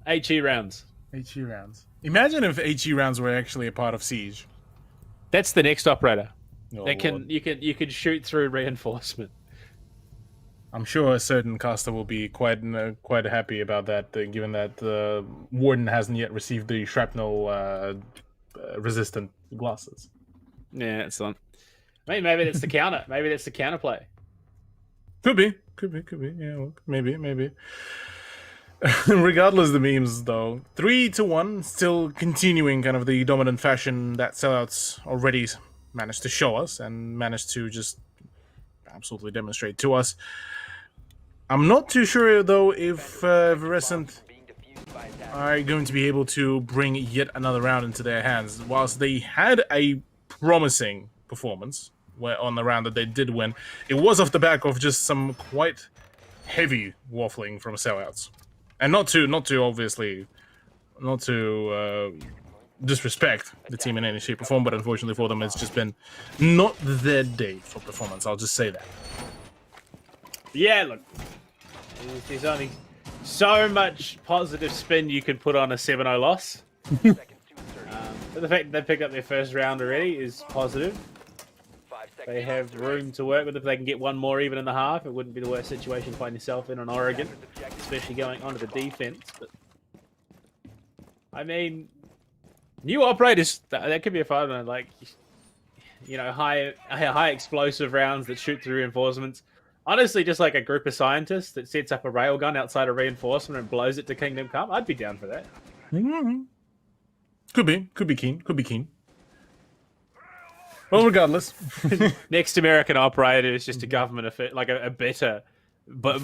HE rounds. HE rounds. Imagine if HE rounds were actually a part of Siege. That's the next operator. Oh, that you can shoot through reinforcement. I'm sure a certain caster will be quite happy about that, given that Warden hasn't yet received the shrapnel resistant glasses. Yeah, excellent. I mean, maybe that's the counter. Maybe that's the counterplay. Could be. Yeah, look, maybe. Regardless of the memes, though, 3-1, still continuing kind of the dominant fashion that sellouts already managed to show us, and managed to just absolutely demonstrate to us. I'm not too sure, though, if Virescent are going to be able to bring yet another round into their hands. Whilst they had a promising performance on the round that they did win, it was off the back of just some quite heavy waffling from sellouts. And not to obviously, not to disrespect the team in any shape or form, but unfortunately for them, it's just been not their day for performance. I'll just say that. Yeah, look, there's only so much positive spin you can put on a 7-0 loss. But the fact that they picked up their first round already is positive. They have room to work with. If they can get one more even in the half, it wouldn't be the worst situation to find yourself in on Oregon, especially going onto the defense. But I mean, new operators, that could be a fun one. Like, you know, high explosive rounds that shoot through reinforcements. Honestly, just like a group of scientists that sets up a railgun outside a reinforcement and blows it to Kingdom Come. I'd be down for that. Mm-hmm. Could be keen. Well, regardless, Next American operator is just a government like a better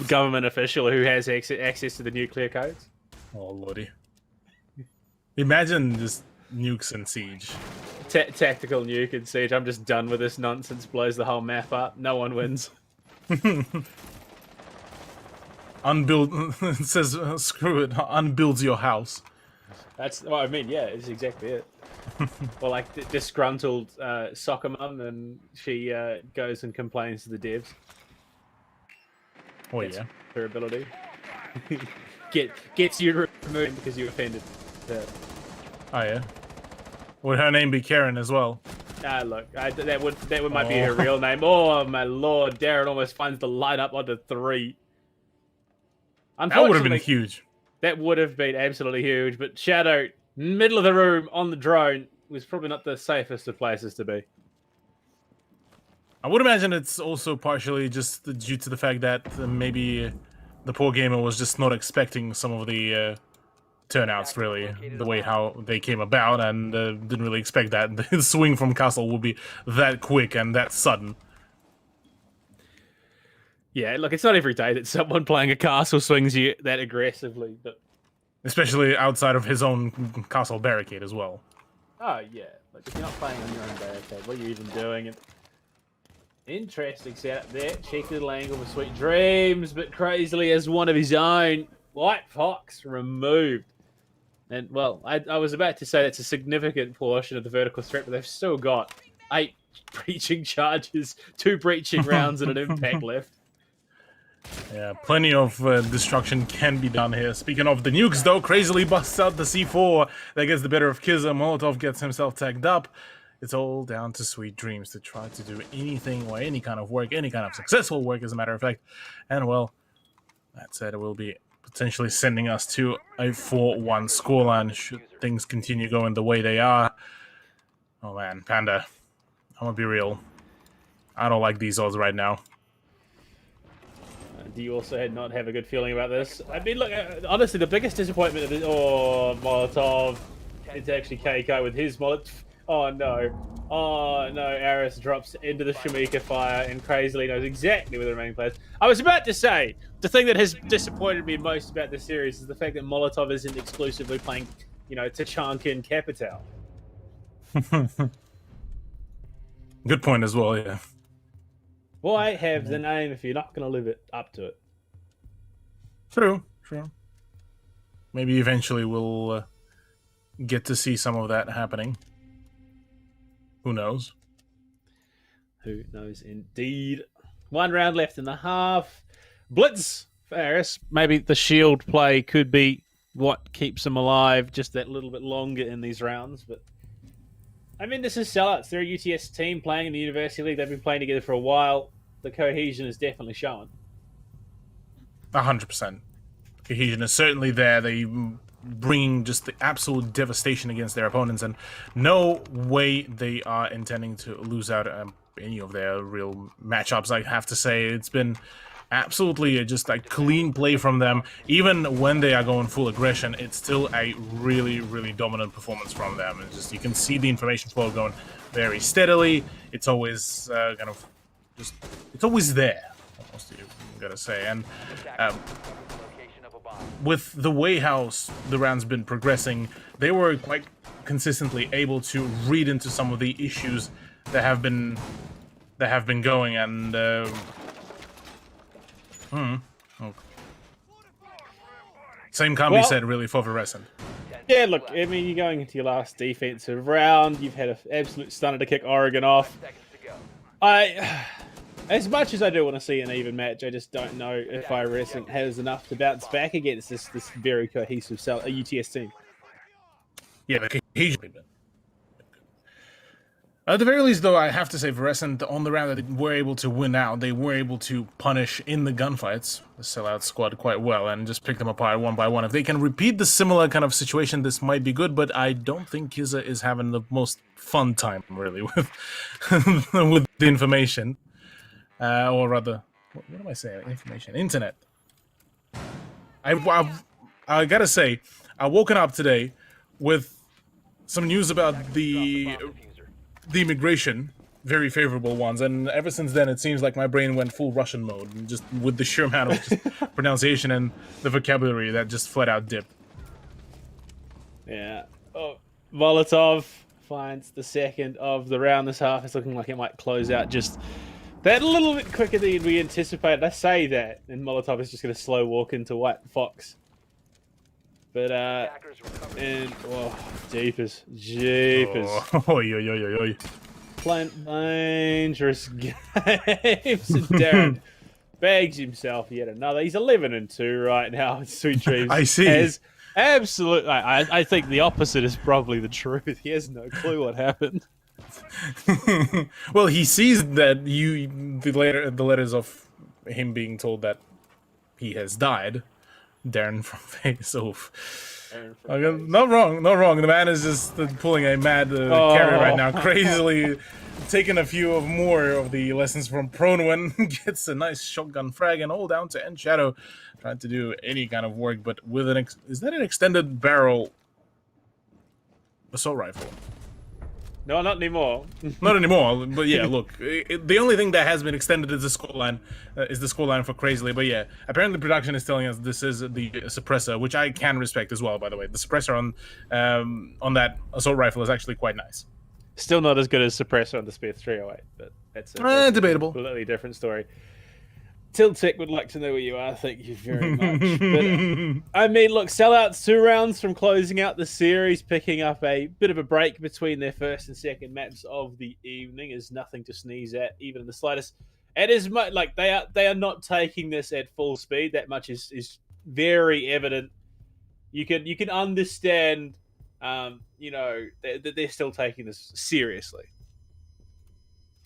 government official who has access to the nuclear codes. Oh lordy! Imagine just nukes and siege. Tactical nuke and siege. I'm just done with this nonsense. Blows the whole map up. No one wins. Unbuild it says screw it. Unbuilds your house. That's what I mean. Yeah, it's exactly it. Or like disgruntled soccer mum, and she goes and complains to the devs. Oh That's yeah, her ability. Gets you removed because you offended her. Oh yeah. Would her name be Karen as well? Look, that might be her real name. Oh my lord, Darren almost finds the light up onto 3. That would have been huge. That would have been absolutely huge, but Shadow, middle of the room on the drone, was probably not the safest of places to be. I would imagine it's also partially just due to the fact that maybe the poor gamer was just not expecting some of the turnouts, really, the way how they came about, and didn't really expect that the swing from castle would be that quick and that sudden. Yeah, look, it's not every day that someone playing a castle swings you that aggressively, but especially outside of his own castle barricade as well. Oh yeah, like if you're not playing on your own barricade, what are you even doing? Interesting setup there. Cheeky little angle with Sweet Dreams, but crazily as one of his own. White Fox removed. And, well, I was about to say that's a significant portion of the vertical threat, but they've still got 8 breaching charges, 2 breaching rounds, and an impact left. Yeah, plenty of destruction can be done here. Speaking of the nukes, though, crazily busts out the C4 that gets the better of Kizza. Molotov gets himself tagged up. It's all down to Sweet Dreams to try to do anything or any kind of work, any kind of successful work, as a matter of fact. And, well, that said, it will be potentially sending us to a 4-1 scoreline should things continue going the way they are. Oh man, Panda, I'm gonna be real. I don't like these odds right now. Do you also not have a good feeling about this? I mean, look, honestly, the biggest disappointment of this... Oh, Molotov. It's actually KK with his Molotov. Oh no. Oh no, Aris drops into the Shamika fire and crazily knows exactly where the remaining players. I was about to say, the thing that has disappointed me most about this series is the fact that Molotov isn't exclusively playing, you know, Tachanka and Capital. Good point as well, yeah. Why have the name if you're not going to live it up to it? True. Maybe eventually we'll get to see some of that happening. Who knows? Who knows indeed. 1 round left in the half. Blitz for Aris. Maybe the shield play could be what keeps them alive just that little bit longer in these rounds. But I mean, this is sellouts. They're a UTS team playing in the University League. They've been playing together for a while. The cohesion is definitely showing. 100%. Cohesion is certainly there. They bringing just the absolute devastation against their opponents, and no way they are intending to lose out any of their real matchups. I have to say, it's been absolutely just a clean play from them. Even when they are going full aggression, it's still a really, really dominant performance from them. And just you can see the information flow going very steadily. It's always kind of just it's always there. Almost, you gotta say, and Location of a bomb. with the way how the round's been progressing, they were quite consistently able to read into some of the issues that have been going, and same can't be said really for Virescent. Yeah, look, I mean, you're going into your last defensive round. You've had an absolute stunner to kick Oregon off. Seconds to go. As much as I do want to see an even match, I just don't know if Virescent has enough to bounce back against this very cohesive UTS team. Yeah, the cohesion. At the very least, though, I have to say, Virescent, on the round that they were able to win out, they were able to punish in the gunfights the Sellout squad quite well and just pick them apart one by one. If they can repeat the similar kind of situation, this might be good, but I don't think Kiza is having the most fun time, really, with, with the information. Or rather, what am I saying? Information. Internet. I gotta say, I've woken up today with some news about the immigration, very favorable ones, and ever since then it seems like my brain went full Russian mode, and just with the sheer amount of just pronunciation and the vocabulary that just flat out dipped. Yeah. Oh, Molotov finds the second of the round. This half is looking like it might close out just that little bit quicker than we anticipated. I say that, and Molotov is just going to slow walk into White Fox. But, and, oh, jeepers. Oh, Playing dangerous games. And Darren bags himself yet another. He's 11-2 right now. Sweet Dreams. I see. Has absolutely. I think the opposite is probably the truth. He has no clue what happened. Well, he sees that the letters of him being told that he has died. Darren from Face Off. Not wrong. The man is just pulling a mad carry right now, crazily taking a few more of the lessons from Pronowen, gets a nice shotgun frag and all down to End Shadow, trying to do any kind of work, but with is that an extended barrel assault rifle? No, not anymore. Not anymore, but yeah, look, the only thing that has been extended is the scoreline for Crazily, but yeah, apparently production is telling us this is the suppressor, which I can respect as well, by the way. The suppressor on that assault rifle is actually quite nice. Still not as good as suppressor on the Spear 308, but that's a debatable. Completely different story. Tiltech would like to know where you are. Thank you very much. But, I mean, look, Sellout's 2 rounds from closing out the series, picking up a bit of a break between their first and second maps of the evening is nothing to sneeze at, even in the slightest. It is much like they are not taking this at full speed. That much is very evident. You can understand, that they're still taking this seriously.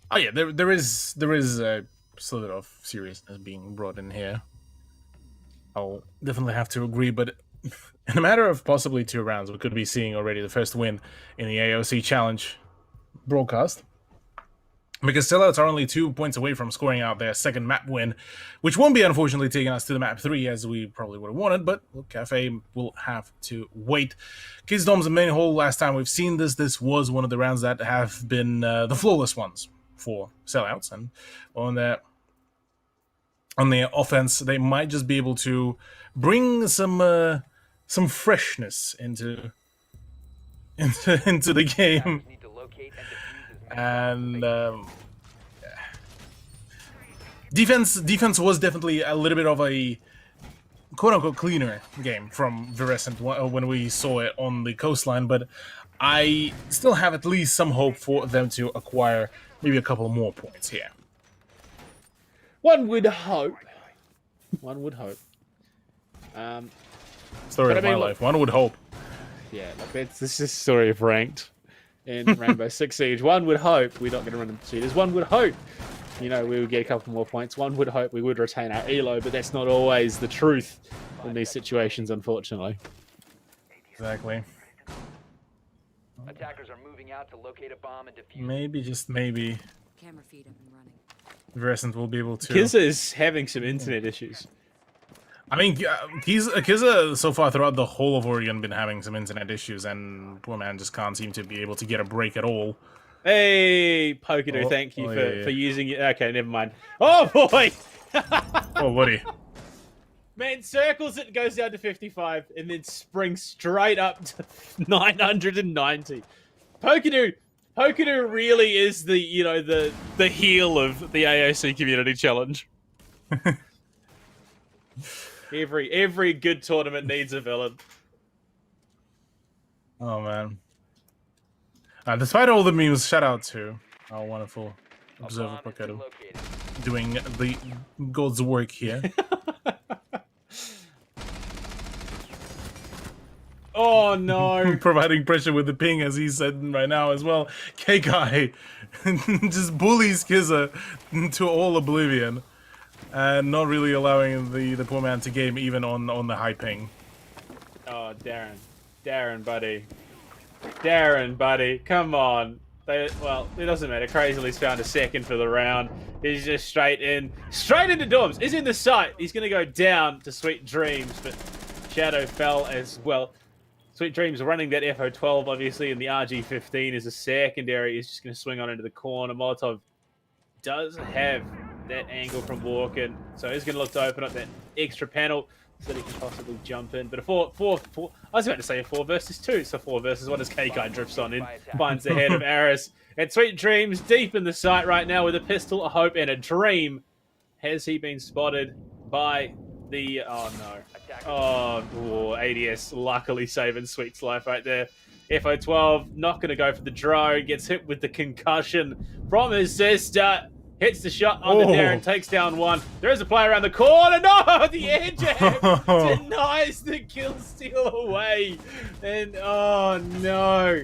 Oh yeah, there is a sort of seriousness being brought in here. I'll definitely have to agree, but in a matter of possibly 2 rounds, we could be seeing already the first win in the AOC Challenge broadcast. Because Sellouts are only 2 points away from scoring out their second map win, which won't be unfortunately taking us to the map 3 as we probably would have wanted, but look, Cafe will have to wait. Kizdom's main hole, last time we've seen this was one of the rounds that have been the flawless ones for Sellouts, and on the offense, they might just be able to bring some freshness into the game. And defense was definitely a little bit of a quote-unquote cleaner game from Virescent when we saw it on the coastline, but I still have at least some hope for them to acquire maybe a couple more points here. One would hope. Story of my life. One would hope. Yeah, this is the story of ranked in Rainbow Six Siege. One would hope we're not going to run into cheaters. One would hope, we would get a couple more points. One would hope we would retain our elo, but that's not always the truth in these situations, unfortunately. Exactly. Attackers are moving out to locate a bomb and defuse. Maybe, just maybe, Camera feed up and running. Virescent will be able to. Kiza is having some internet issues. I mean, Kiza so far throughout the whole of Oregon been having some internet issues, and poor man just can't seem to be able to get a break at all. Hey, Pokedu, Oh, thank you oh, for yeah. using it. Okay, never mind. Oh, boy! Oh, buddy. Man, circles it, goes down to 55, and then springs straight up to 990. Pokedu really is the, you know, the heel of the AOC Community Challenge. Every good tournament needs a villain. Oh, man. Despite all the memes, shout out to our wonderful observer Pokedu doing the God's work here. Oh no! Providing pressure with the ping, as he said right now as well. K-Guy just bullies Kizza to all oblivion, and not really allowing the poor man to game even on the high ping. Oh, Darren, buddy, come on. Well, it doesn't matter. Crazyly's found a second for the round. He's just straight into Dorms. Is in the sight. He's gonna go down to Sweet Dreams, but Shadow fell as well. Sweet Dreams running that FO12, obviously, and the RG15 is a secondary. He's just going to swing on into the corner. Molotov does have that angle from walking, so he's going to look to open up that extra panel so that he can possibly jump in. But a four, I was about to say a 4 versus 2, so 4 versus 1 as K-Kai drifts on in, finds the head of Aris. And Sweet Dreams deep in the sight right now with a pistol, a hope, and a dream. Has he been spotted by the... Oh, no. Oh, ADS luckily saving Sweet's life right there. FO12 not going to go for the drone. Gets hit with the concussion from his sister. Hits the shot on the Darren. Takes down one. There is a player around the corner. No! The air jab denies the kill steal away. And oh no.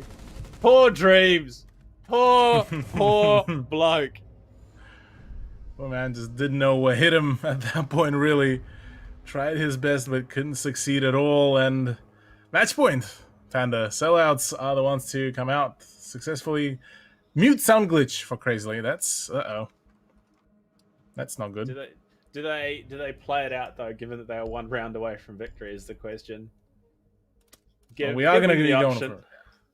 Poor Dreams. Poor bloke. Well, man, just didn't know what hit him at that point, really. Tried his best, but couldn't succeed at all. And match point. Panda. Sellouts are the ones to come out successfully. Mute sound glitch for Crazily. That's that's not good. Do they play it out though? Given that they are 1 round away from victory, is the question. Well, we are going to be going for it.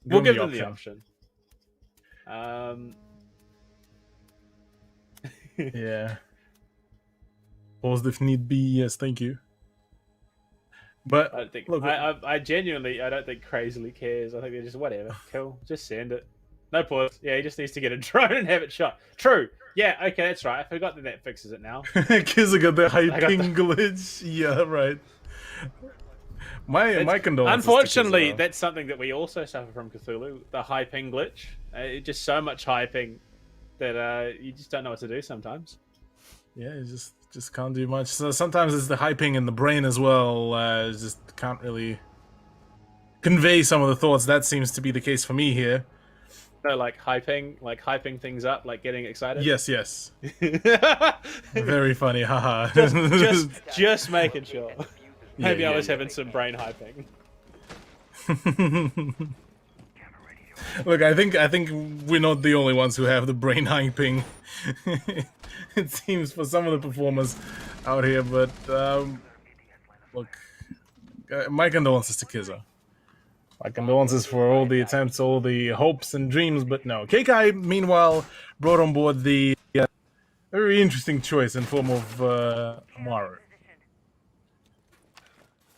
We'll give them the option. Yeah. Paused if need be. Yes, thank you. But I don't think look, I genuinely don't think Crazily cares. I think they're just whatever. Cool, just send it. No pause. Yeah, he just needs to get a drone and have it shot. True. Yeah. Okay, that's right. I forgot that fixes it now. Kizza got the high ping glitch. Yeah, right. My condolences. Unfortunately, that's something that we also suffer from Cthulhu. The high ping glitch. Just so much high ping that you just don't know what to do sometimes. Yeah, you just can't do much. So sometimes it's the hyping in the brain as well. Just can't really convey some of the thoughts. That seems to be the case for me here. No, like hyping things up, like getting excited. Yes. Very funny, haha. just making sure. Maybe I was having some brain hyping. Look, I think we're not the only ones who have the brain hyping. It seems for some of the performers out here, but look, my condolences to Kizza. My condolences for all the attempts, all the hopes and dreams, but no. K-Kai, meanwhile, brought on board the very interesting choice in form of Amaru.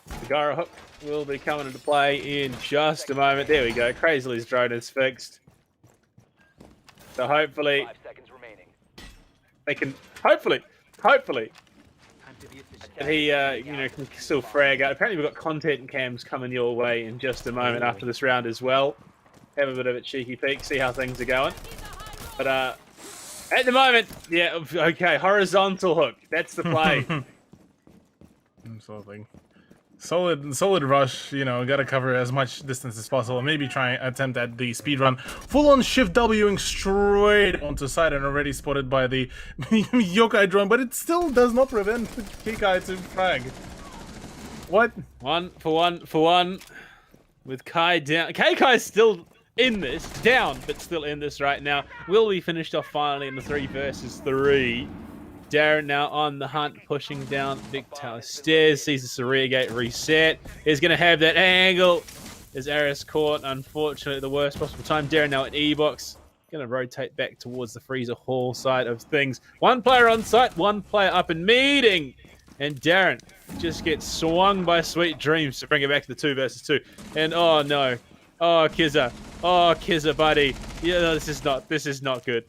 The Gyro hook will be coming into play in just a moment. There we go. Crazyly's drone is fixed. So hopefully 5 seconds remaining. they can hopefully he can still frag out. Apparently we've got content cams coming your way in just a moment after this round as well. Have a bit of a cheeky peek, see how things are going. But at the moment, yeah, okay, horizontal hook. That's the play. Absolutely. Solid rush, you know, gotta cover as much distance as possible. Maybe try attempt at the speed run. Full on shift Wing straight onto side and already spotted by the Yokai drone, but it still does not prevent K-Kai to frag. What? One for one. With Kai down. K-Kai's still in this, down, but still in this right now. Will be finished off finally in the 3 versus 3. Darren now on the hunt, pushing down Big Tower stairs, sees the Saria gate reset, is going to have that angle as Aris caught, unfortunately, at the worst possible time. Darren now at E-box, Going to rotate back towards the freezer hall side of things. One player on site, one player up in meeting. And Darren just gets swung by Sweet Dreams to bring it back to the 2 versus 2. And oh no. Oh, Kizza. Oh, Kizza, buddy. Yeah, no, this is not good.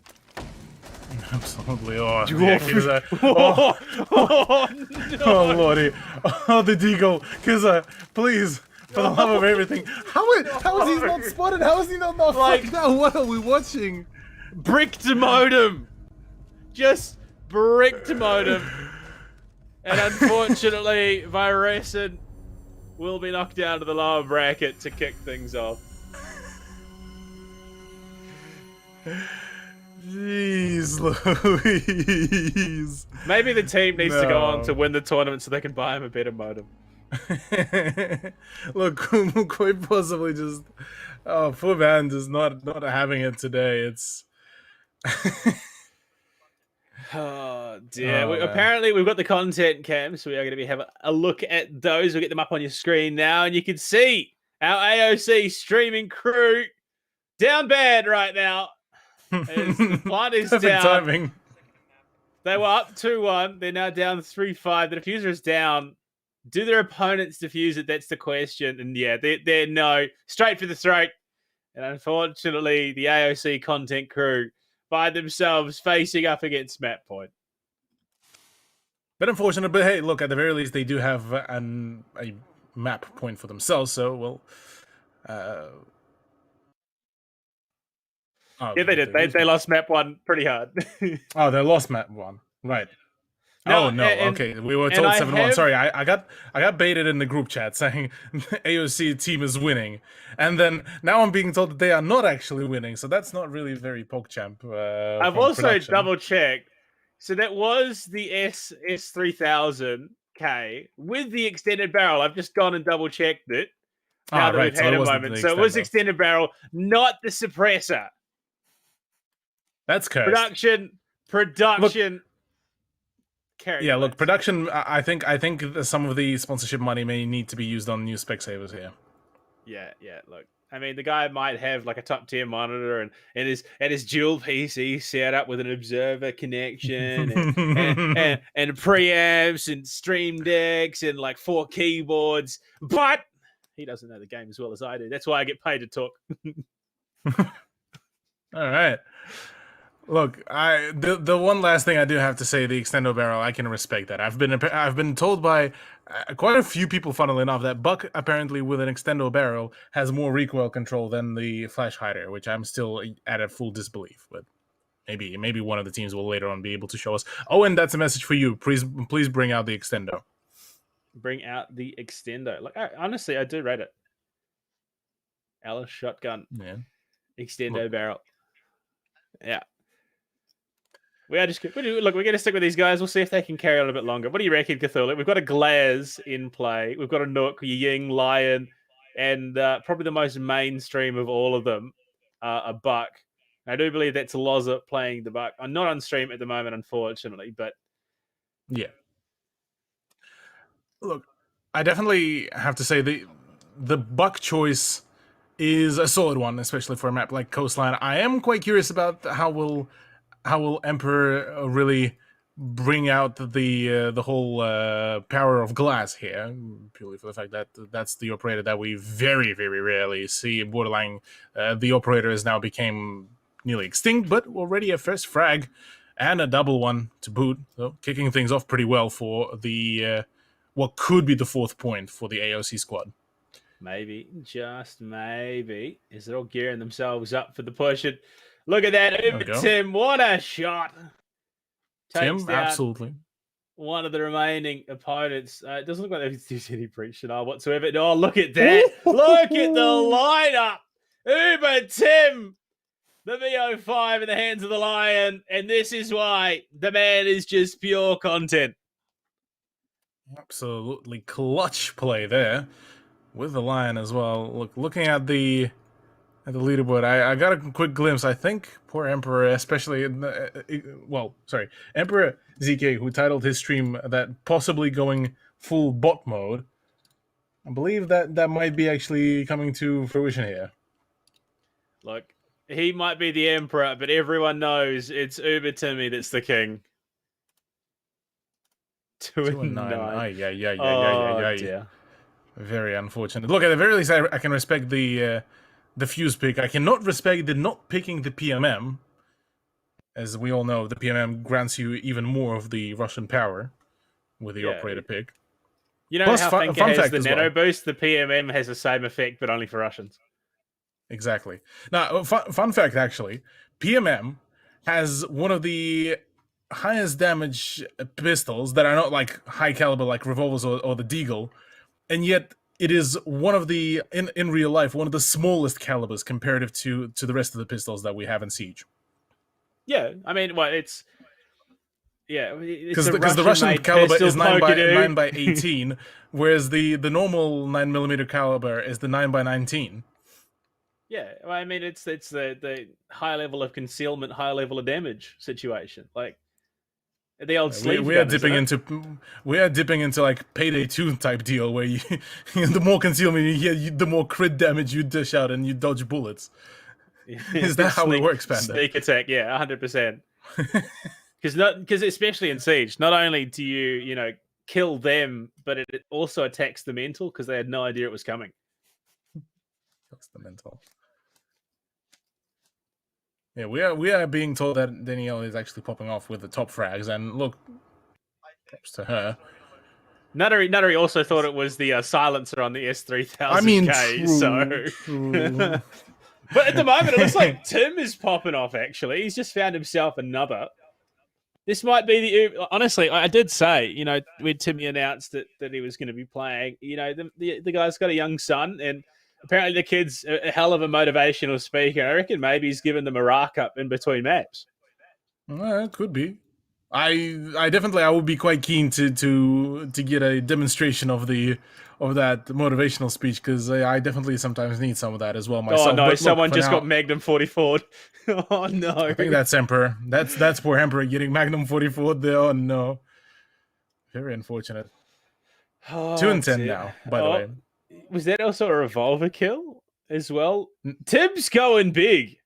Absolutely. Oh, yeah, Kizza. Oh, no. Oh, lordy. Oh, the deagle. Kizza, please. For the love of everything. How is he not spotted? How is he not like that? What are we watching? Bricked modem. Just bricked modem. And unfortunately, Virusin will be knocked down to the lower bracket to kick things off. Jeez Louise. Maybe the team needs to go on to win the tournament so they can buy him a better modem. Look, quite possibly just poor band is not having it today. It's oh dear. Apparently we've got the content cams, so we are going to be having a look at those. We'll get them up on your screen now, and you can see our AOC streaming crew down bad right now. As the plant is down. Timing. They were up 2-1. They're now down 3-5. The diffuser is down. Do their opponents defuse it? That's the question. And yeah, they're no. Straight for the throat. And unfortunately, the AOC content crew by themselves facing up against Map Point. But unfortunate, but hey, look, at the very least, they do have a map point for themselves, so, well... Oh, yeah, they did. They lost map 1 pretty hard. Oh, they lost map 1. Right. No, oh, no. Okay, we were told 7-1. Sorry, I got baited in the group chat saying AOC team is winning. And then now I'm being told that they are not actually winning. So that's not really very PogChamp. I've also double-checked. So that was the S3000K with the extended barrel. I've just gone and double-checked it. Now that we've had a moment. So it was extended barrel, not the suppressor. That's cursed. Production. Yeah, look, production. I think some of the sponsorship money may need to be used on new Specsavers here. Yeah. Look, I mean, the guy might have like a top tier monitor and his dual PC set up with an observer connection and preamps and stream decks and like 4 keyboards, but he doesn't know the game as well as I do. That's why I get paid to talk. All right. Look, the one last thing I do have to say, the extendo barrel, I can respect that. I've been told by quite a few people, funnily enough, that Buck apparently with an extendo barrel has more recoil control than the flash hider, which I'm still at a full disbelief. But maybe one of the teams will later on be able to show us. Oh, and that's a message for you. Please bring out the extendo. Bring out the extendo. Like honestly, I do rate it. Alice shotgun. Yeah. Extendo barrel. Yeah. We're going to stick with these guys. We'll see if they can carry on a bit longer. What do you reckon, Cthulhu? We've got a Glares in play. We've got a Nook, a Ying, Lion, and probably the most mainstream of all of them, a Buck. I do believe that's Loza playing the Buck. I'm not on stream at the moment, unfortunately, but... Yeah. Look, I definitely have to say the Buck choice is a solid one, especially for a map like Coastline. I am quite curious about how will Emperor really bring out the whole power of glass here, purely for the fact that that's the operator that we very, very rarely see in Borderline. The operator has now became nearly extinct, but already a first frag and a double one to boot, so kicking things off pretty well for the what could be the 4th point for the AOC squad. Maybe, just maybe, as they're all gearing themselves up for the push. Look at that, Tim, what a shot. Tim, absolutely. One of the remaining opponents. It doesn't look like there's any breach whatsoever. Oh, look at that. Look at the lineup. Uber Tim, the VO5 in the hands of the Lion. And this is why the man is just pure content. Absolutely clutch play there with the Lion as well. Looking at the leaderboard, I got a quick glimpse. I think poor Emperor, especially Emperor ZK, who titled his stream that possibly going full bot mode. I believe that might be actually coming to fruition here. Look, He might be the emperor, but everyone knows it's Uber Timmy that's the king. 2-9. Oh, dear. Very unfortunate. Look, at the very least, I can respect the fuse pick. I cannot respect the not picking the PMM. As we all know, the PMM grants you even more of the Russian power with the operator pick. You know Plus, how Finka has the nano boost? The PMM has the same effect, but only for Russians. Exactly. Now, fun fact, actually, PMM has one of the highest damage pistols that are not like high caliber like revolvers or the Deagle, and yet it is one of the, in real life, one of the smallest calibers comparative to the rest of the pistols that we have in Siege. Yeah, I mean, well, it's... Yeah, because the Russian caliber is 9 by 18, whereas the normal 9mm caliber is the 9x19. Yeah, well, I mean, it's the high level of concealment, high level of damage situation. Like the old sleeve. We are dipping into like Payday 2 type deal where you the more concealment you get, the more crit damage you dish out and you dodge bullets. Is that how it works, Panda? Sneak attack, yeah, 100%. Because especially in Siege, not only do you kill them, but it also attacks the mental because they had no idea it was coming. That's the mental. Yeah, we are being told that Danielle is actually popping off with the top frags, and look, props to her. Nuttery also thought it was the silencer on the S3000K. I mean, true. But at the moment, it looks like Tim is popping off. Actually, he's just found himself another. This might be the... Honestly, I did say, when Timmy announced that he was going to be playing, the guy's got a young son, and apparently the kid's a hell of a motivational speaker. I reckon maybe he's given them a rack up in between maps. It could be. I definitely would be quite keen to get a demonstration of that motivational speech, because I definitely sometimes need some of that as well myself. Oh no, someone just got Magnum 44'd. Oh no. I think that's Emperor. That's poor Emperor getting Magnum 44'd there. Oh no. Very unfortunate. 2-10 now, by the way. Was that also a revolver kill as well? Tim's going big.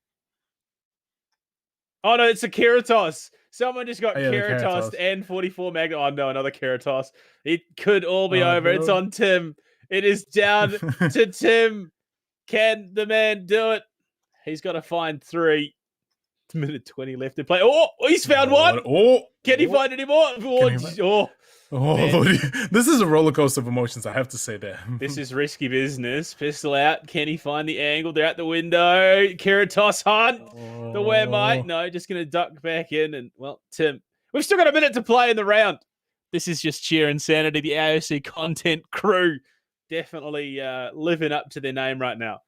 Oh no, it's a Keratos. Someone just got Keratos and 44 Magnum. Oh no, another Keratos. It could all be over. No. It's on Tim. It is down to Tim. Can the man do it? He's got to find 3. Minute 20 left to play. Oh, he's found one. Can he find any more? This is a roller coaster of emotions, I have to say there. This is risky business. Pistol out. Can he find the angle? They're out the window. Keratos hunt. The where might. No, just going to duck back in. And, well, Tim. We've still got a minute to play in the round. This is just sheer insanity. The AOC content crew definitely living up to their name right now.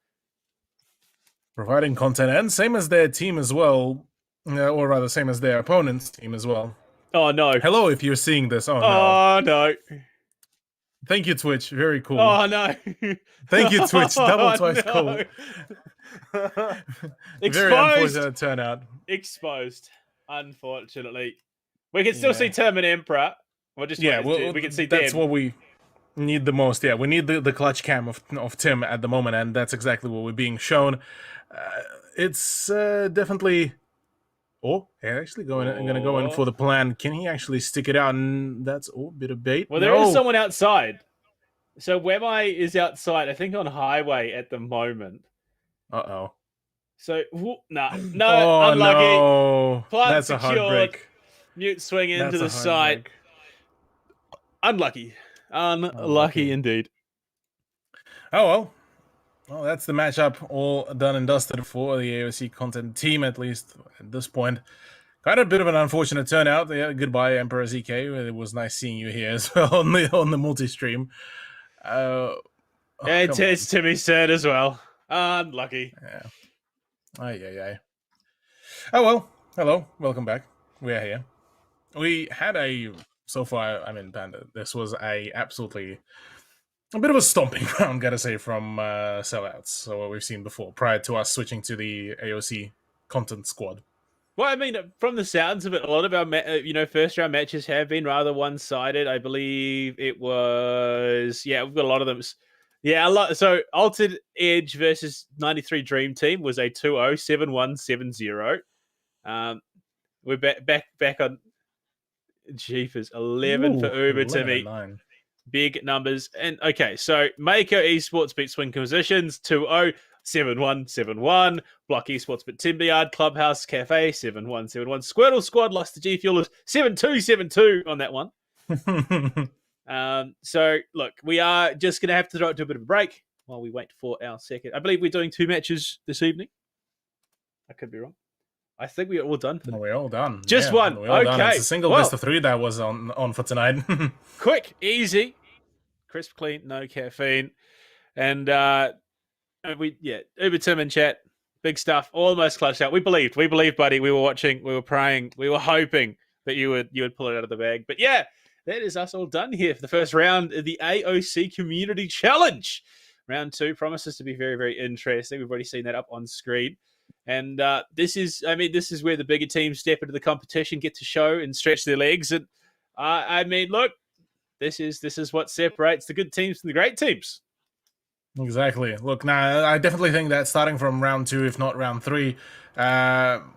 Providing content, and same as their team as well, or rather, same as their opponent's team as well. Oh no! Hello, if you're seeing this. Oh no! Oh no! Thank you, Twitch. Very cool. Oh no! Thank you, Twitch. Double twice cool. Very unfortunate turnout. Exposed. Unfortunately, we can still see Tim and Emperor. We can see. That's what we need the most. Yeah, we need the clutch cam of Tim at the moment, and that's exactly what we're being shown. It's definitely. Oh, actually going to go in for the plan. Can he actually stick it out? And that's a bit of bait. Well, there is someone outside. So Wemai is outside, I think, on highway at the moment. Uh-oh. So, no, unlucky. No. Plant that's secured. A hard break. Mute swing into the site. Break. Unlucky indeed. Oh, well. Well, that's the matchup all done and dusted for the AOC content team, at least at this point. Got a bit of an unfortunate turnout. Yeah, goodbye, Emperor ZK. It was nice seeing you here as well on the multi-stream. It's Timmy's turn as well. Unlucky. Yeah. Oh, well. Hello. Welcome back. We are here. We had so far, I mean, Panda, this was a bit of a stomping ground, gotta say, from sellouts. So what we've seen before, prior to us switching to the AOC content squad. Well, I mean, from the sounds of it, a lot of our first round matches have been rather one-sided. I believe it was, we've got a lot of them. Yeah, a lot. So Altered Edge versus 93 Dream Team was a 2-0, 7-1, 7-0. We're back on Jeepers. 11 for Uber 11 Timmy. and 9. Big numbers. And okay, so Mako Esports beat Swing Positions 2-0, 7-1, 7-1. Block Esports beat Timberyard, Clubhouse Cafe 7-1, 7-1. Squirtle Squad lost to G Fuelers 7-2, 7-2 on that one. So look, we are just going to have to throw it to a bit of a break while we wait for our second. I believe we're doing 2 matches this evening. I could be wrong. I think we are all done. We're all done. Just one. We're all done. Okay. It's a single best of 3 that was on for tonight. Quick, easy, crisp, clean, no caffeine, and Uber Tim in chat, big stuff, almost clutched out. We believed, buddy. We were watching, we were praying, we were hoping that you would pull it out of the bag. But yeah, that is us all done here for the first round of the AOC Community Challenge. Round 2 promises to be very, very interesting. We've already seen that up on screen. And this is where the bigger teams step into the competition, get to show and stretch their legs. And look, this is what separates the good teams from the great teams. Exactly. Look, now I definitely think that starting from round 2, if not round 3,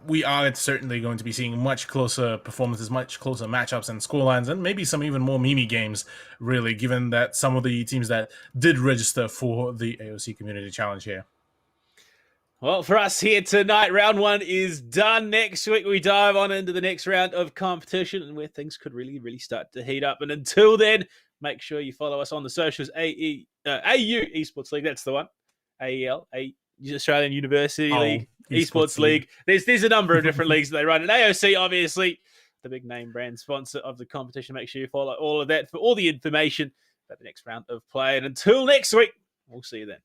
we are certainly going to be seeing much closer performances, much closer matchups and scorelines, and maybe some even more Mimi games, really, given that some of the teams that did register for the AOC Community Challenge here. Well, for us here tonight, round 1 is done. Next week, we dive on into the next round of competition and where things could really, really start to heat up. And until then, make sure you follow us on the socials. AU Esports League, that's the one. AEL, Australian University League, Esports League. There's a number of different leagues that they run. And AOC, obviously, the big name brand sponsor of the competition. Make sure you follow all of that for all the information about the next round of play. And until next week, we'll see you then.